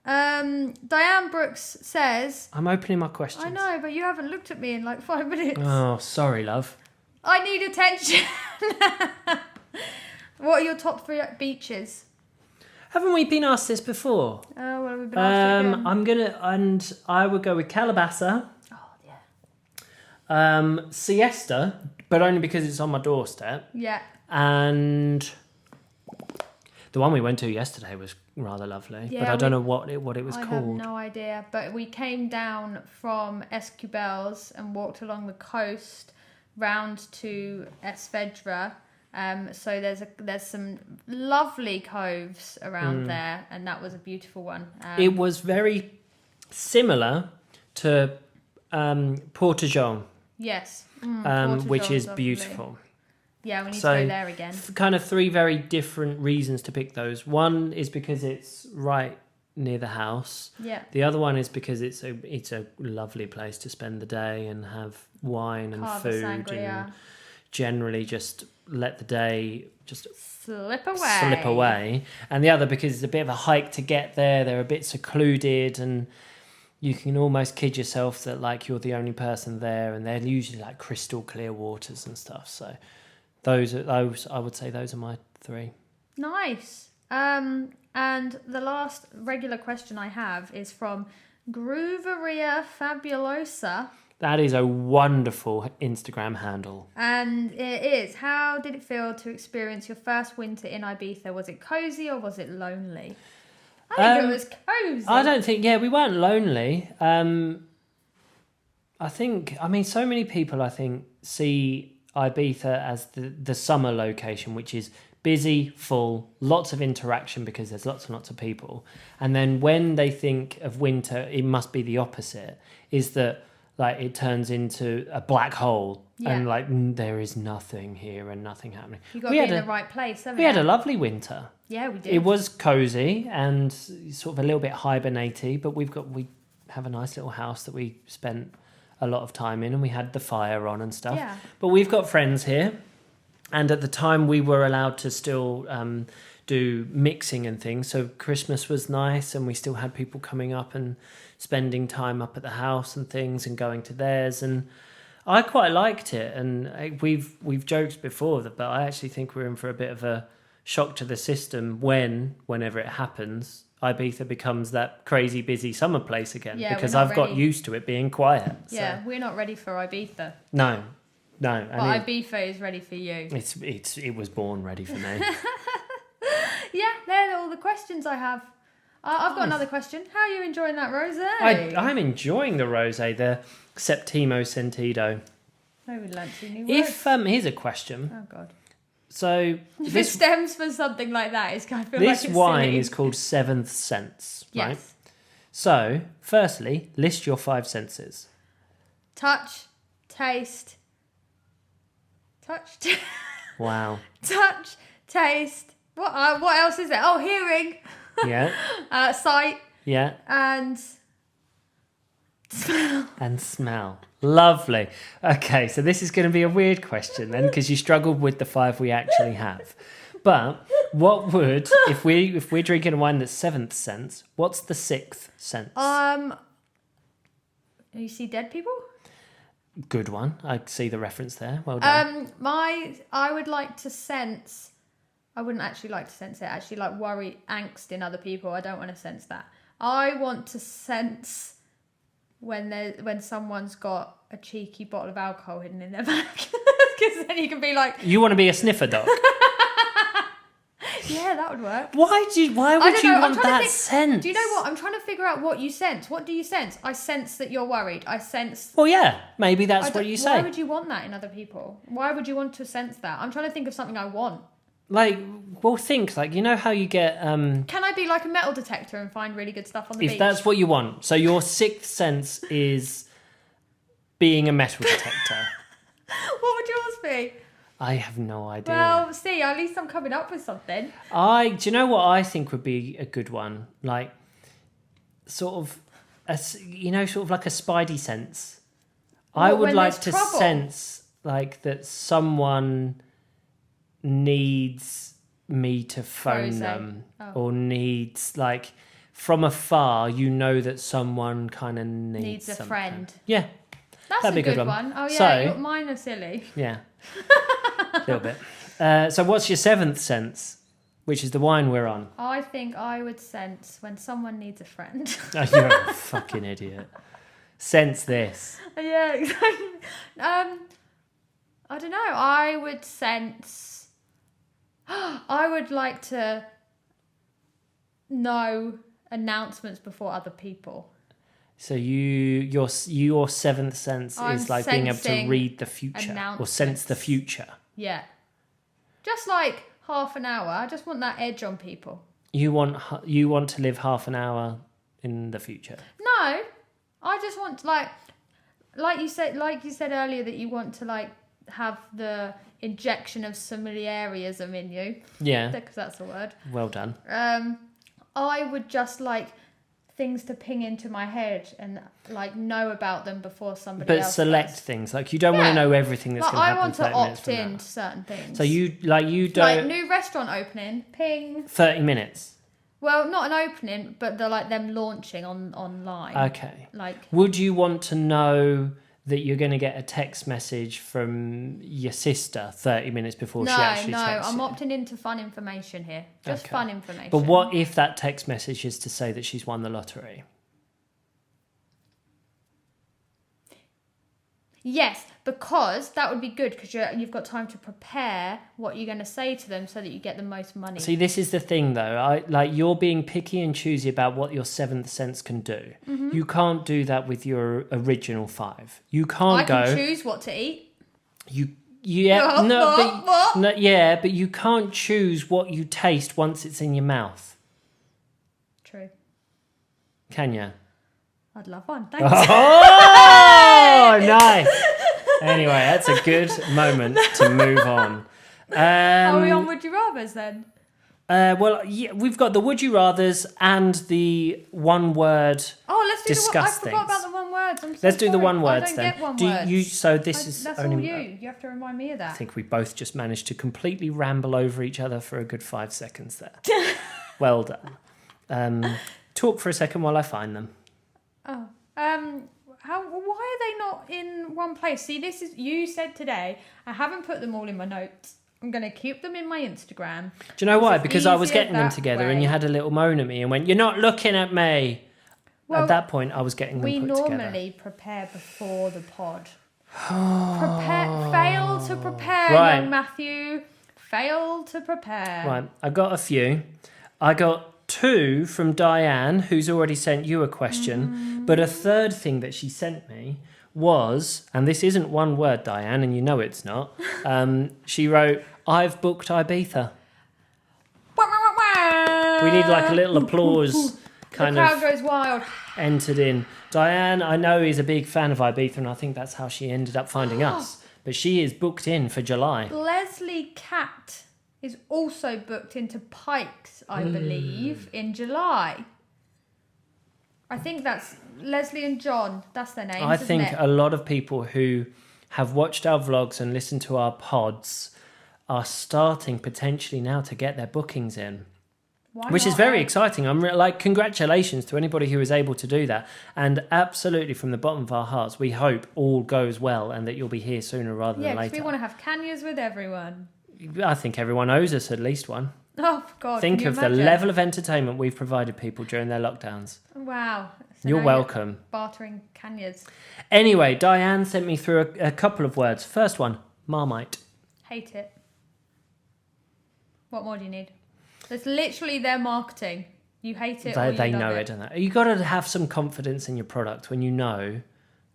B: Diane Brooks says...
A: I'm opening my questions.
B: I know, but you haven't looked at me in like 5 minutes.
A: Oh, sorry, love.
B: I need attention. What are your top 3 beaches?
A: Haven't we been asked this before?
B: Oh, well, we've been asked again.
A: I would go with Calabasa.
B: Oh, yeah.
A: Siesta, but only because it's on my doorstep.
B: Yeah.
A: And the one we went to yesterday was rather lovely,
B: Yeah,
A: but I don't know what it was
B: I
A: called.
B: have no idea, but we came down from Escubels and walked along the coast round to Esvedra. So there's some lovely coves around there, and that was a beautiful one.
A: It was very similar to Portageon,
B: Yes.
A: which is
B: lovely.
A: beautiful.
B: Yeah, we need to
A: So,
B: go there again.
A: Kind of 3 very different reasons to pick those. One is because it's right near the house.
B: Yeah.
A: The other one is because it's a lovely place to spend the day and have wine and
B: Carve a
A: food
B: sangria.
A: and generally just let the day just
B: Slip
A: away. And the other because it's a bit of a hike to get there. They're a bit secluded and you can almost kid yourself that like you're the only person there, and they're usually like crystal clear waters and stuff. So those I would say those are my 3.
B: Nice. And the last regular question I have is from Grooveria Fabulosa.
A: That is a wonderful Instagram handle.
B: And it is, how did it feel to experience your first winter in Ibiza? Was it cozy or was it lonely? I think it was cozy.
A: I don't think, we weren't lonely. So many people, I think, see Ibiza as the summer location, which is busy, full, lots of interaction because there's lots and lots of people. And then when they think of winter, it must be the opposite, is that like it turns into a black hole and like there is nothing here and nothing happening.
B: You've got to be in the right place, haven't you?
A: We had a lovely winter.
B: Yeah, we did.
A: It was cosy and sort of a little bit hibernate-y, but we have a nice little house that we spent a lot of time in, and we had the fire on and stuff.
B: Yeah.
A: But we've got friends here, and at the time we were allowed to still do mixing and things. So Christmas was nice, and we still had people coming up and spending time up at the house and things, and going to theirs. And I quite liked it. And we've joked before that, but I actually think we're in for a bit of a shock to the system whenever it happens. Ibiza becomes that crazy busy summer place again, because I've got used to it being quiet.
B: Yeah, we're not ready for Ibiza.
A: No.
B: But Ibiza is ready for you.
A: It was born ready for me.
B: Yeah, they're all the questions I have. I've got another question. How are you enjoying that rosé?
A: I'm enjoying the rosé, the Septimo Sentido.
B: Oh, we learnt 2 new words.
A: Here's a question.
B: Oh God.
A: So
B: If it stems for something like that, it's kind of feel like
A: this
B: it's
A: wine
B: silly.
A: is called Seventh Sense, right?
B: Yes.
A: So, firstly, list your 5 senses.
B: Touch, taste.
A: Wow.
B: Touch, taste, What else is there? Oh, hearing.
A: Yeah.
B: Sight.
A: Yeah.
B: And smell.
A: And smell. Lovely. Okay, so this is going to be a weird question then, because you struggled with the 5 we actually have. But what would, if we're drinking a wine that's 7th sense, what's the 6th sense?
B: You see dead people?
A: Good one. I see the reference there. Well done.
B: I would like to sense. I wouldn't actually like to sense it. Actually, like worry, angst in other people. I don't want to sense that. I want to sense when someone's got a cheeky bottle of alcohol hidden in their bag, because then you can be like,
A: you want to be a sniffer dog?
B: yeah, that would work.
A: Why would you want that sense?
B: Do you know what? I'm trying to figure out what you sense. What do you sense? I sense that you're worried. I sense.
A: Well, yeah, maybe that's what you say.
B: Why would you want that in other people? Why would you want to sense that? I'm trying to think of something I want.
A: Like, well, think, like, you know how you get...
B: Can I be like a metal detector and find really good stuff on the beach?
A: If that's what you want. So your 6th sense is being a metal detector.
B: What would yours be?
A: I have no idea.
B: Well, see, at least I'm coming up with something.
A: Do you know what I think would be a good one? Like, sort of like a spidey sense. I would like to sense, like, that someone needs me to phone them, or needs, like, from afar, you know that someone kind of needs
B: a
A: something.
B: Friend.
A: Yeah.
B: That'd be a good one. Oh, yeah, mine are silly.
A: Yeah. A little bit. So what's your 7th sense, which is the wine we're on?
B: I think I would sense when someone needs a friend.
A: Oh, you're a fucking idiot. Sense this.
B: Yeah, exactly. I don't know. I would sense... I would like to know announcements before other people.
A: So your 7th sense is like being able to read the future or sense the future.
B: Yeah. Just like half an hour. I just want that edge on people.
A: You want to live half an hour in the future?
B: No. I just want to, like you said earlier, that you want to, like, have the injection of familiarism in you.
A: Yeah.
B: Because that's a word.
A: Well done.
B: I would just like things to ping into my head and, like, know about them before somebody else.
A: But select
B: does.
A: things. Like, you don't want to know everything that's going to happen.
B: I want to
A: 30 minutes
B: opt
A: from
B: in
A: now.
B: to certain things.
A: So you don't...
B: Like, new restaurant opening, ping.
A: 30 minutes.
B: Well, not an opening, but they're like them launching online.
A: Okay.
B: Like,
A: would you want to know that you're going to get a text message from your sister 30 minutes before she actually texts
B: I'm
A: you?
B: opting into fun information here. Just fun information.
A: But what if that text message is to say that she's won the lottery?
B: Yes, because that would be good, because you've got time to prepare what you're going to say to them so that you get the most money.
A: See, this is the thing, though. You're being picky and choosy about what your 7th sense can do. Mm-hmm. You can't do that with your original 5. You can't
B: I can choose what to eat.
A: But you can't choose what you taste once it's in your mouth.
B: True.
A: Can you?
B: I'd love one. Thanks.
A: Oh, nice. Anyway, that's a good moment to move on.
B: Are we on Would You Rathers then?
A: Well, yeah, we've got the Would You Rathers and the one word.
B: Oh, let's do
A: discuss
B: I forgot about the one words. I'm so
A: let's do the
B: sorry.
A: one words
B: I don't
A: then.
B: Get one words.
A: That's
B: only all you. You have to remind me of that.
A: I think we both just managed to completely ramble over each other for a good 5 seconds there. Well done. Talk for a second while I find them.
B: Oh, why are they not in one place? See, this is, you said today, I haven't put them all in my notes. I'm going to keep them in my Instagram.
A: Do you know why? Because I was getting them together and you had a little moan at me and went, "You're not looking at me." Well, at that point, I was getting them put together.
B: We normally prepare before the pod. Fail to prepare,
A: right.
B: Young Matthew. Fail to prepare.
A: Right, I got a few. I got 2 from Diane, who's already sent you a question, but a third thing that she sent me was, and this isn't one word, Diane, and you know it's not, she wrote, "I've booked Ibiza." We need like a little applause kind of...
B: The crowd goes wild.
A: Entered in. Diane, I know, is a big fan of Ibiza, and I think that's how she ended up finding us. But she is booked in for July.
B: Leslie Cat is also booked into Pikes, I believe, in July. I think that's Leslie and John. That's their names.
A: I think
B: isn't it?
A: a lot of people who have watched our vlogs and listened to our pods are starting potentially now to get their bookings in.
B: Why
A: Which is
B: not,
A: very
B: eh?
A: exciting. I'm like, congratulations to anybody who is able to do that. And absolutely, from the bottom of our hearts, we hope all goes well and that you'll be here sooner rather
B: Yeah,
A: than
B: because
A: later.
B: we want to have canyas with everyone.
A: I think everyone owes us at least one.
B: Oh, God.
A: Think
B: can you
A: of
B: imagine?
A: the level of entertainment we've provided people during their lockdowns.
B: Wow. So
A: You're
B: now
A: welcome.
B: Bartering canyas.
A: Anyway, Diane sent me through a couple of words. First one, Marmite.
B: Hate it. What more do you need? That's literally their marketing. You hate it or you
A: They
B: love
A: know it, don't they? You've got to have some confidence in your product when you know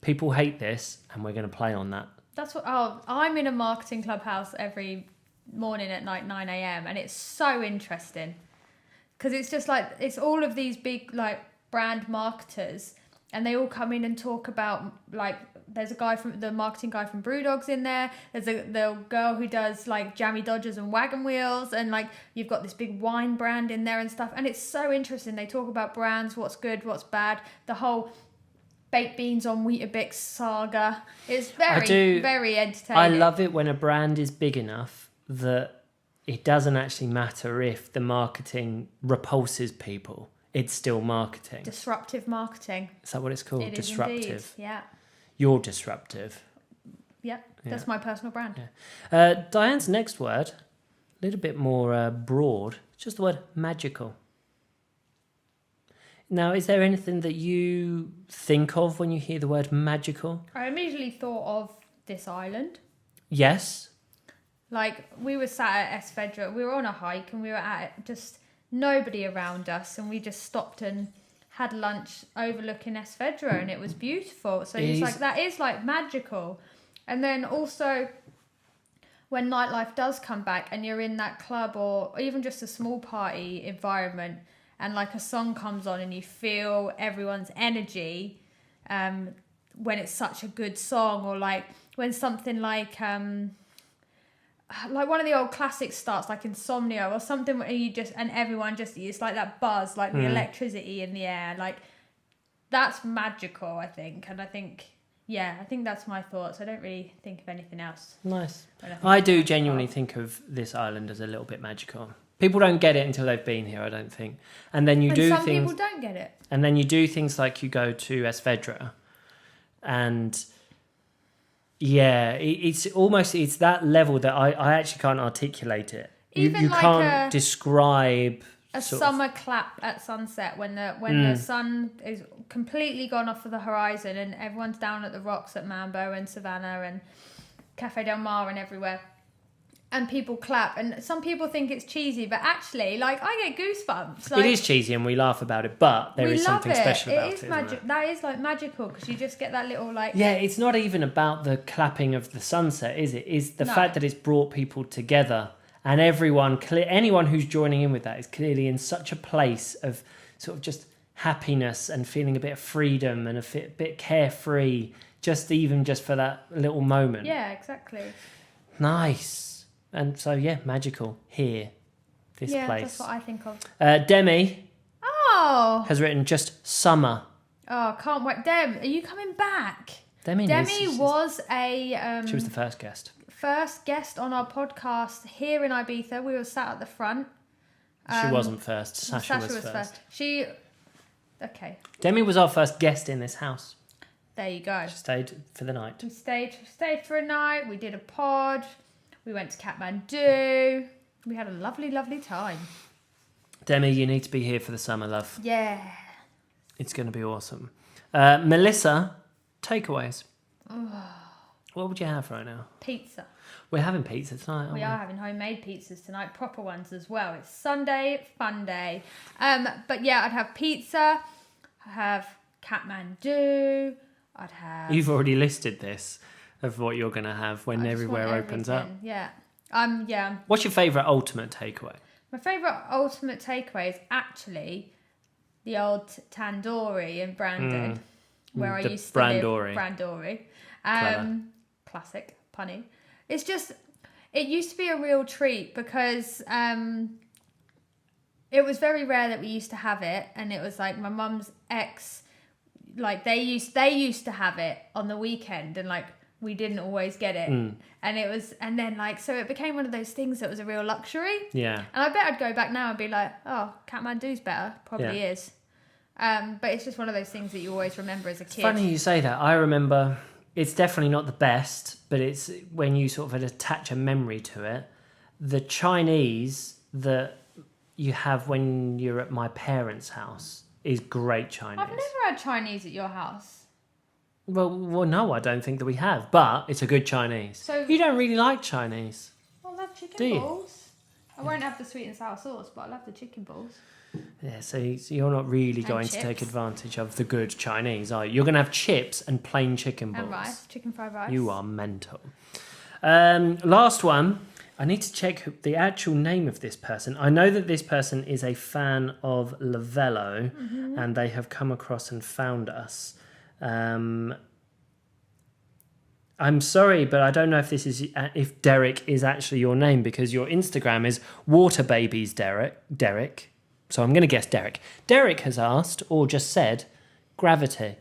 A: people hate this and we're going to play on that.
B: That's what. Oh, I'm in a marketing clubhouse every morning at 9 a.m. and it's so interesting because it's just like it's all of these big like brand marketers and they all come in and talk about like there's a guy from the marketing guy from Brewdogs in there. There's the girl who does like Jammy Dodgers and Wagon Wheels and like you've got this big wine brand in there and stuff and it's so interesting. They talk about brands, what's good, what's bad, the whole baked beans on Weetabix saga. It's very entertaining.
A: I love it when a brand is big enough that it doesn't actually matter if the marketing repulses people. It's still marketing.
B: Disruptive marketing.
A: Is that what it's called?
B: It is
A: Disruptive.
B: indeed. Yeah.
A: You're disruptive.
B: Yeah, that's my personal brand.
A: Yeah. Diane's next word, a little bit more broad, just the word magical. Now, is there anything that you think of when you hear the word magical?
B: I immediately thought of this island.
A: Yes.
B: Like, we were sat at Esvedra, we were on a hike and we were at just nobody around us and we just stopped and had lunch overlooking Esvedra and it was beautiful. So it's like, that is like magical. And then also when nightlife does come back and you're in that club or even just a small party environment and like a song comes on and you feel everyone's energy when it's such a good song or like when something like one of the old classics starts like Insomnia or something where you just and everyone just it's like that buzz like the electricity in the air like that's magical I think and I think that's my thoughts. I don't really think of anything else.
A: Nice. I do genuinely think of this island as a little bit magical. People don't get it until they've been here, I don't think. And then you do
B: some
A: things
B: people don't get it.
A: And then you do things like you go to Esvedra and yeah, it's that level that I actually can't articulate it.
B: Even
A: you
B: like
A: can't describe
B: a summer clap at sunset when the sun is completely gone off of the horizon and everyone's down at the rocks at Mambo and Savannah and Cafe Del Mar and everywhere. And people clap, and some people think it's cheesy, but actually, like, I get goosebumps. Like,
A: it is cheesy, and we laugh about it, but there is something special about it.
B: It is magic. That is like magical because you just get that little like.
A: Yeah, it's not even about the clapping of the sunset, is it? It's the fact that it's brought people together, and anyone who's joining in with that is clearly in such a place of sort of just happiness and feeling a bit of freedom and a bit carefree, just for that little moment.
B: Yeah, exactly.
A: Nice. And so, magical here, this place.
B: Yeah, that's what I think of.
A: Demi
B: Oh!
A: has written just summer.
B: Oh, can't wait. Dem, are you coming back?
A: Demi
B: was a...
A: she was the first guest.
B: First guest on our podcast here in Ibiza. We were sat at the front.
A: She wasn't first. Sasha was first.
B: Okay.
A: Demi was our first guest in this house.
B: There you go.
A: She stayed for the night.
B: We stayed for a night. We did a pod. We went to Kathmandu. We had a lovely, lovely time. Demi,
A: you need to be here for the summer, love.
B: Yeah.
A: It's going to be awesome. Melissa, takeaways. What would you have right now?
B: Pizza.
A: We're having pizza tonight, aren't we?
B: We are having homemade pizzas tonight, proper ones as well. It's Sunday, fun day. But yeah, I'd have pizza. I'd have Kathmandu. I'd have...
A: You've already listed this. Of what you're going to have when everywhere opens up.
B: Yeah.
A: What's your favourite ultimate takeaway?
B: My favourite ultimate takeaway is actually the old Tandoori in Brandon, where I used to live. Brandori. Classic, punny. It's just, It used to be a real treat because it was very rare that we used to have it, and it was like my mum's ex, like they used to have it on the weekend, and like we didn't always get it, and then like so it became one of those things that was a real luxury.
A: Yeah.
B: And I bet I'd go back now and be like, oh, Kathmandu's better, probably is. But it's just one of those things that you always remember as a kid.
A: Funny you say that. I remember. It's definitely not the best, but it's when you sort of attach a memory to it. The Chinese that you have when you're at my parents' house is great Chinese.
B: I've never had Chinese at your house.
A: Well, no, I don't think that we have, but it's a good Chinese.
B: So
A: you don't really like Chinese.
B: I'll have chicken
A: Do you?
B: balls. I won't have the sweet and sour sauce, but I'll have the chicken balls.
A: Yeah, so you're not really going to take advantage of the good Chinese, are you? You're going to have chips and plain chicken balls.
B: And rice, chicken fried rice.
A: You are mental. Last one. I need to check the actual name of this person. I know that this person is a fan of Lovelo, and they have come across and found us. I'm sorry, but I don't know if Derek is actually your name, because your Instagram is Water Babies Derek. So I'm going to guess Derek. Derek has asked, or just said, gravity.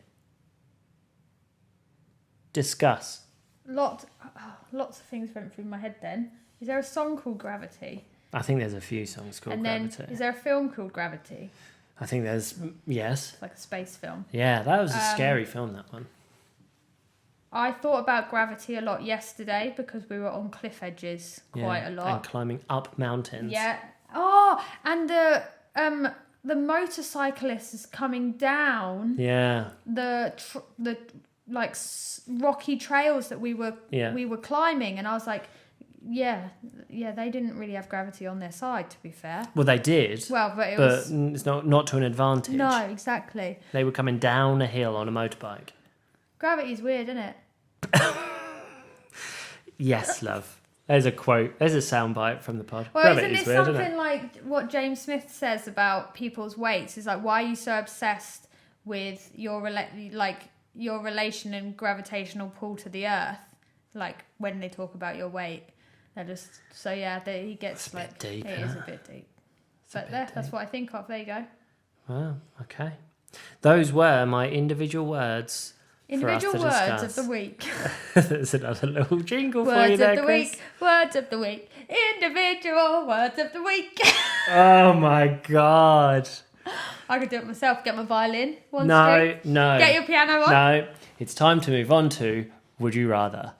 A: Discuss.
B: Lots of things went through my head then. Is there a song called Gravity?
A: I think there's a few songs called Gravity.
B: Then, is there a film called Gravity?
A: I think there's, yes.
B: It's like a space film.
A: Yeah, that was a scary film, that one.
B: I thought about Gravity a lot yesterday because we were on cliff edges quite a lot.
A: And climbing up mountains.
B: Yeah. Oh, and the motorcyclist is coming down.
A: Yeah.
B: The like rocky trails that we were climbing, and I was like, yeah, they didn't really have gravity on their side, to be fair.
A: Well, they did.
B: Well, but
A: it's not to an advantage.
B: No, exactly.
A: They were coming down a hill on a motorbike.
B: Gravity's weird, isn't it?
A: Yes, love. There's a quote. There's a soundbite from the pod.
B: Well,
A: Gravity's
B: isn't it
A: weird,
B: something
A: isn't it?
B: like what James Smith says about people's weights? Is like, why are you so obsessed with your relation and gravitational pull to the earth? Like when they talk about your weight, they're just he gets
A: it's like deep,
B: it is a bit deep. But that's what I think of. There you go.
A: Wow. Okay. Those were my individual words.
B: Individual words of the week.
A: There's another little jingle for you there, Chris.
B: Words of the week. Individual words of the week.
A: Oh my God.
B: I could do it myself. Get my violin. No. Get your piano on.
A: No. It's time to move on to Would You Rather.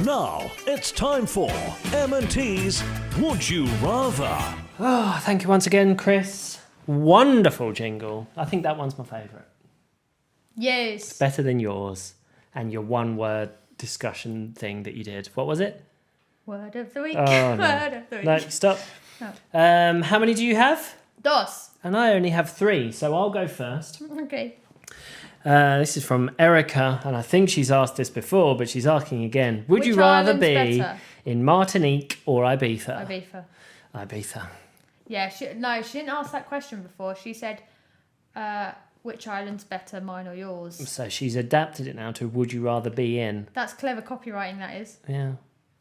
C: Now it's time for M&T's Would You Rather.
A: Oh, thank you once again, Chris. Wonderful jingle. I think that one's my favourite.
B: Yes.
A: Better than yours and your one-word discussion thing that you did. What was it?
B: Word of the week.
A: Oh, no.
B: Word of the week.
A: No, stop.
B: Oh.
A: How many do you have?
B: Dos.
A: And I only have 3, so I'll go first.
B: Okay.
A: This is from Erica, and I think she's asked this before, but she's asking again. Would
B: Which
A: you rather
B: island's
A: be
B: better?
A: in Martinique or Ibiza?
B: Ibiza.
A: Ibiza.
B: Yeah, she didn't ask that question before. She said, which island's better, mine or yours?
A: So she's adapted it now to would you rather be in.
B: That's clever copywriting, that is.
A: Yeah.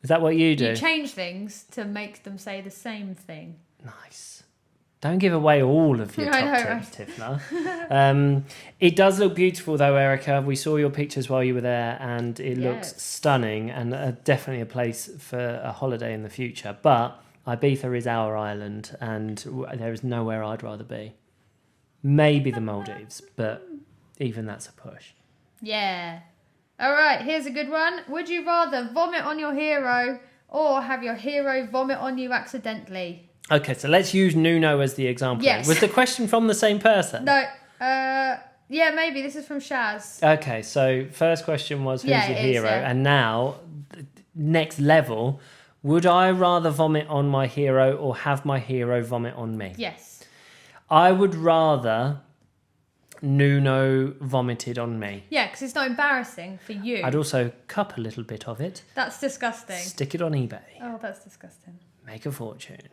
A: Is that what you do?
B: You change things to make them say the same thing.
A: Nice. Don't give away all of your top tips, Tiff. It does look beautiful, though, Erica. We saw your pictures while you were there, and it looks stunning, and definitely a place for a holiday in the future. But Ibiza is our island, and there is nowhere I'd rather be. Maybe the Maldives, but even that's a push.
B: Yeah. All right, here's a good one. Would you rather vomit on your hero or have your hero vomit on you accidentally?
A: Okay, so let's use Nuno as the example.
B: Yes.
A: Was the question from the same person?
B: No. Yeah, maybe. This is from Shaz.
A: Okay, so first question was who's your hero? And now, next level, would I rather vomit on my hero or have my hero vomit on me?
B: Yes.
A: I would rather Nuno vomited on me.
B: Yeah, because it's not embarrassing for you.
A: I'd also cup a little bit of it.
B: That's disgusting.
A: Stick it on eBay.
B: Oh, that's disgusting.
A: Make a fortune.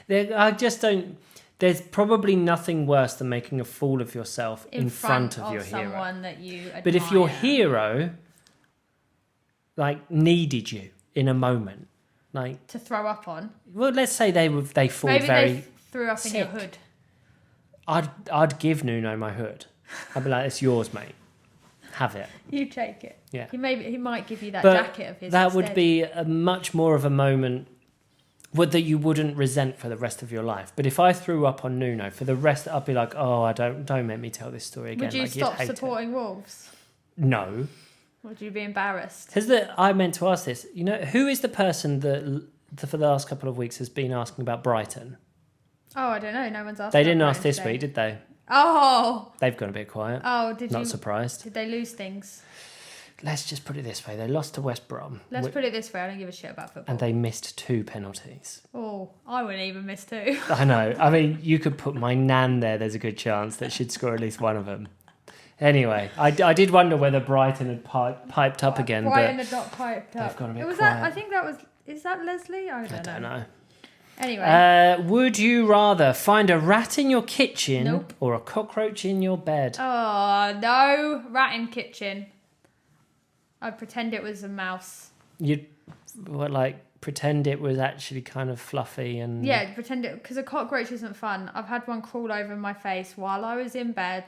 A: I just don't... There's probably nothing worse than making a fool of yourself in front of your hero.
B: Someone that you admire.
A: But if your hero, needed you, in a moment? Like,
B: to throw up on.
A: well, let's say they fall
B: Maybe
A: very.
B: they threw up in your
A: sick.
B: hood.
A: I'd give Nuno my hood. I'd be like, it's yours, mate. Have it.
B: You take it.
A: Yeah.
B: He might give you that
A: But
B: jacket of his.
A: that would
B: instead.
A: be a much more of a moment that you wouldn't resent for the rest of your life. But if I threw up on Nuno for the rest, I'd be like, oh, don't make me tell this story again.
B: Would you
A: like, you'd
B: stop
A: hate
B: supporting Wolves?
A: it. No.
B: Would you be embarrassed?
A: I meant to ask this. You know, who is the person that for the last couple of weeks has been asking about Brighton?
B: Oh, I don't know. No one's asked.
A: They
B: about
A: didn't ask
B: Brighton
A: this
B: today.
A: week, did they?
B: Oh.
A: They've gone a bit quiet.
B: Oh, did
A: Not
B: you?
A: surprised.
B: Did they lose things?
A: Let's just put it this way. They lost to West Brom.
B: Let's put it this way. I don't give a shit about football.
A: And they missed 2 penalties.
B: Oh, I wouldn't even miss 2.
A: I know. I mean, you could put my nan there. There's a good chance that she'd score at least one of them. Anyway, I did wonder whether Brighton had piped up again.
B: Brighton
A: but
B: had not piped up.
A: they've gone a bit
B: was
A: quiet.
B: that? I think that was. Is that Leslie? I don't know. Anyway.
A: Would you rather find a rat in your kitchen
B: Nope.
A: or a cockroach in your bed?
B: Oh no, rat in kitchen. I'd pretend it was a mouse.
A: You'd pretend it was actually kind of fluffy and...
B: Yeah, pretend it, because a cockroach isn't fun. I've had one crawl over my face while I was in bed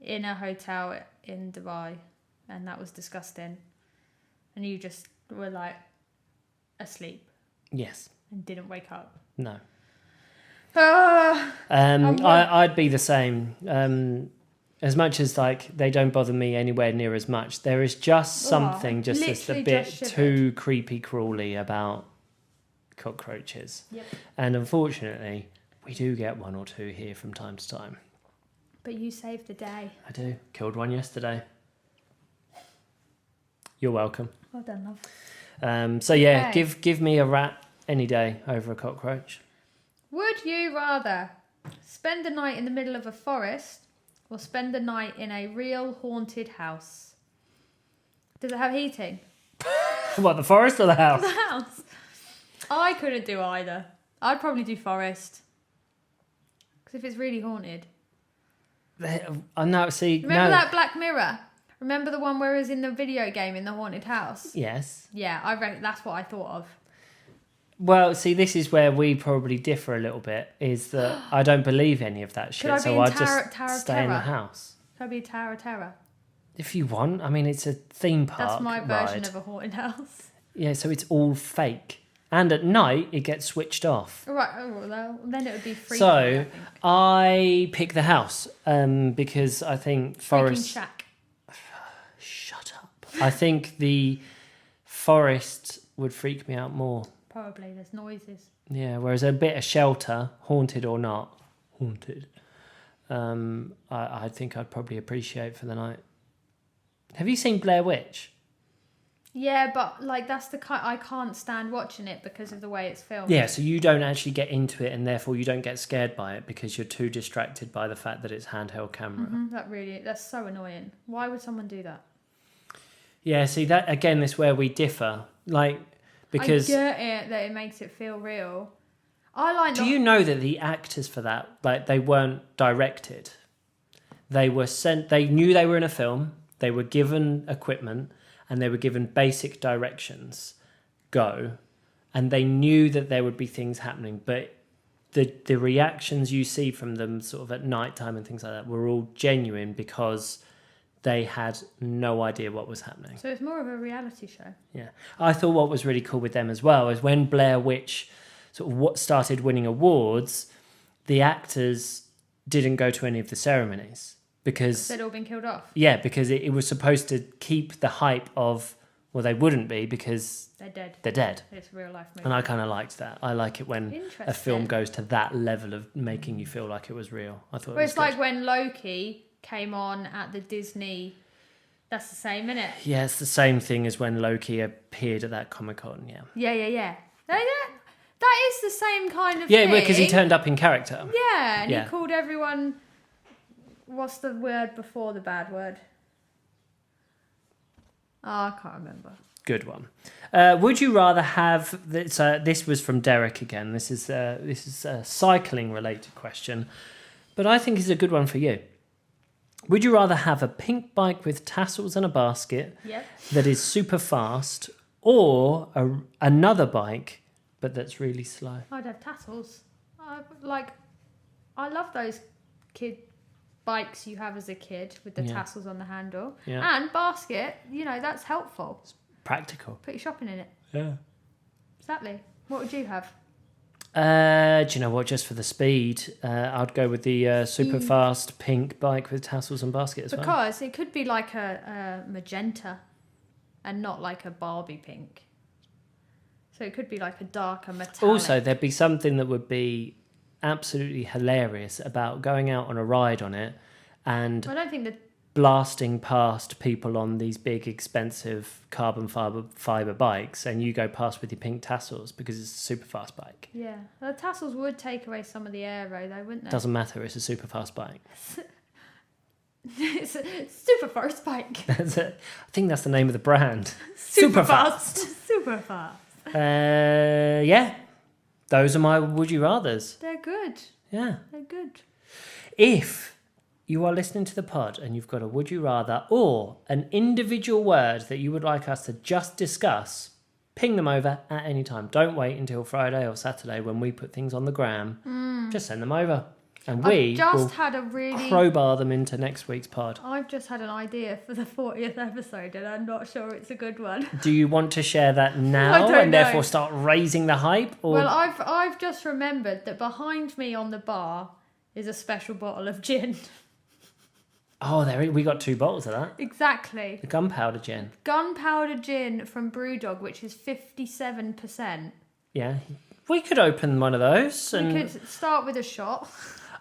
B: in a hotel in Dubai, and that was disgusting. And you just were like asleep
A: Yes.
B: and didn't wake up.
A: No.
B: Ah,
A: I'd be the same. As much as like they don't bother me anywhere near as much, there is just something just a
B: literally
A: bit
B: just shivered.
A: too creepy crawly about cockroaches.
B: Yep.
A: And unfortunately, we do get 1 or 2 here from time to time.
B: But you saved the day.
A: I do. Killed one yesterday. You're welcome.
B: Well done, love.
A: So yeah,
B: Okay.
A: give me a rat any day over a cockroach.
B: Would you rather spend a night in the middle of a forest or spend the night in a real haunted house? Does it have heating?
A: What, the forest or the house?
B: The house. I couldn't do either. I'd probably do forest. Because if it's really haunted.
A: No, see,
B: Remember
A: no.
B: that Black Mirror? Remember the one where it was in the video game in the haunted house?
A: Yes.
B: Yeah, I reckon that's what I thought of.
A: Well, see, this is where we probably differ a little bit, is that I don't believe any of that shit,
B: I be
A: so
B: in
A: I'd
B: Tower
A: just
B: of
A: stay in the
B: Terror?
A: house.
B: Could I be a Tower of Terror?
A: If you want. I mean, it's a theme park
B: That's my version
A: ride.
B: of a haunted house.
A: Yeah, so it's all fake. And at night, it gets switched off.
B: Right, oh, well, then it would be freaky.
A: So, I pick the house because I think
B: Freaking
A: forest...
B: shack.
A: Shut up. I think the forest would freak me out more.
B: Probably, there's noises.
A: Yeah, whereas a bit of shelter, haunted or not, haunted, I think I'd probably appreciate for the night. Have you seen Blair Witch?
B: Yeah, but like that's the kind I can't stand watching it because of the way it's filmed.
A: Yeah, so you don't actually get into it and therefore you don't get scared by it because you're too distracted by the fact that it's handheld camera.
B: That's so annoying. Why would someone do that?
A: Yeah, see, that again is where we differ. Like, because...
B: I get it that it makes it feel real. I like...
A: Do you know that the actors for that, like, they weren't directed? They were sent... They knew they were in a film. They were given equipment and they were given basic directions. Go. And they knew that there would be things happening. But the reactions you see from them sort of at night time and things like that were all genuine because they had no idea what was happening.
B: So it's more of a reality show.
A: Yeah. I thought what was really cool with them as well is when Blair Witch sort of what started winning awards, the actors didn't go to any of the ceremonies because
B: They'd all been killed off.
A: yeah, because it was supposed to keep the hype of, well, they wouldn't be because
B: They're dead.
A: they're dead.
B: It's a real life movie.
A: And I kind of liked that. I like it when a
B: Interesting.
A: film goes to that level of making you feel like it was real. I thought
B: Well,
A: it was
B: it's like
A: good.
B: when Loki came on at the Disney. That's the same, isn't it?
A: Yeah, it's the same thing as when Loki appeared at that Comic-Con, yeah.
B: Yeah. That is the same kind of
A: Yeah,
B: thing.
A: because he turned up in character.
B: Yeah, and
A: Yeah.
B: he called everyone... What's the word before the bad word? Oh, I can't remember.
A: Good one. Would you rather have this? This was from Derek again. This is a cycling related question, but I think it's a good one for you. Would you rather have a pink bike with tassels and a basket
B: Yep.
A: that is super fast, or another bike, but that's really slow.
B: I'd have Tassels. I love those kid bikes you have as a kid with the tassels on the handle.
A: Yeah.
B: And basket, that's helpful.
A: It's practical.
B: Put your shopping in it.
A: Yeah.
B: Exactly. What would you have?
A: Do you know what? Just for the speed, I'd go with the super fast pink bike with tassels and basket as well.
B: Because it could be like a magenta and not like a Barbie pink. So it could be like a darker metallic.
A: Also, there'd be something that would be absolutely hilarious about going out on a ride on it and
B: I don't think that
A: blasting past people on these big expensive carbon fiber bikes, and you go past with your pink tassels because it's a super fast bike.
B: Yeah, the tassels would take away some of the aero though, wouldn't they?
A: Doesn't matter, it's a super fast bike.
B: It's a super fast bike.
A: That's it. I think that's the name of the brand.
B: Super fast. Super fast.
A: Yeah, those are my would you rathers.
B: They're good.
A: Yeah.
B: They're good.
A: If you are listening to the pod and you've got a would you rather or an individual word that you would like us to just discuss, ping them over at any time. Don't wait until Friday or Saturday when we put things on the gram. Just send them over and we will crowbar them into next week's pod.
B: I've just had an idea for the 40th episode and I'm not sure it's a good one.
A: Do you want to share that now
B: I don't
A: and
B: know.
A: therefore start raising the hype? Or...
B: Well, I've just remembered that behind me on the bar is a special bottle of gin.
A: Oh, we got 2 bottles of that.
B: Exactly.
A: The gunpowder gin.
B: Gunpowder gin from Brewdog, which is 57%.
A: Yeah. We could open one of those.
B: We could start with a shot.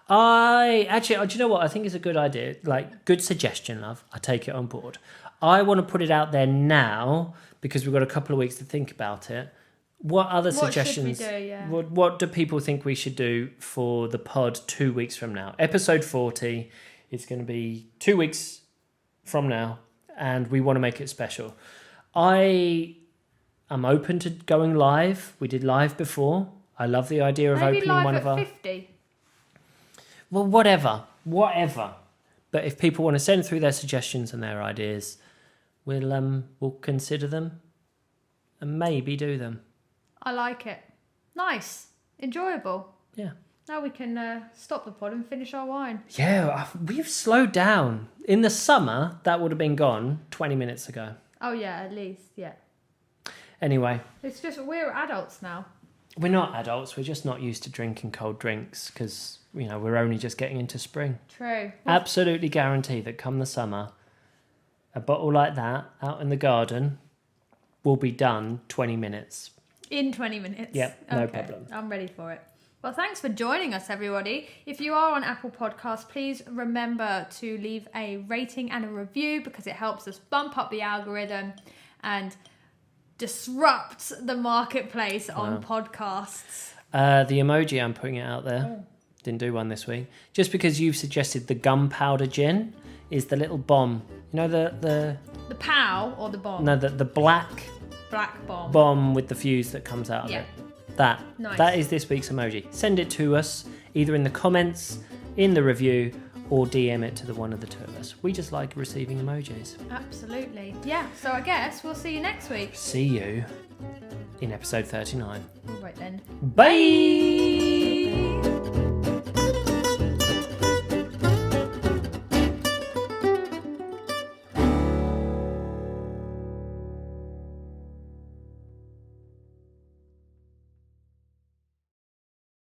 A: Do you know what? I think it's a good idea. Like, good suggestion, love. I take it on board. I want to put it out there now because we've got a couple of weeks to think about it. What other suggestions?
B: What should we do? Yeah.
A: What do people think we should do for the pod 2 weeks from now? Episode 40. It's going to be 2 weeks from now, and we want to make it special. I am open to going live. We did live before. I love the idea of
B: Maybe
A: opening
B: live
A: one
B: at
A: of our...
B: 50.
A: Well, whatever. But if people want to send through their suggestions and their ideas, we'll consider them and maybe do them.
B: I like it. Nice. Enjoyable.
A: Yeah.
B: Now we can stop the pod and finish our wine.
A: Yeah, we've slowed down. In the summer, that would have been gone 20 minutes ago.
B: Oh, yeah, at least, yeah.
A: Anyway.
B: It's just, we're adults now.
A: We're not adults. We're just not used to drinking cold drinks because, we're only just getting into spring.
B: True.
A: Absolutely guarantee that come the summer, a bottle like that out in the garden will be done 20 minutes.
B: In 20 minutes?
A: Yep, no problem.
B: I'm ready for it. Well, thanks for joining us, everybody. If you are on Apple Podcasts, please remember to leave a rating and a review because it helps us bump up the algorithm and disrupt the marketplace on podcasts.
A: The emoji, I'm putting it out there. Didn't do one this week. Just because you've suggested the gunpowder gin is the little bomb. The
B: POW or the bomb?
A: No, the black
B: bomb.
A: Bomb with the fuse that comes out of it.
B: Nice.
A: That is this week's emoji. Send it to us either in the comments, in the review, or DM it to one of the two of us. We just like receiving emojis.
B: Absolutely. Yeah, so I guess we'll see you next week.
A: See you in episode 39.
B: All right then.
A: Bye!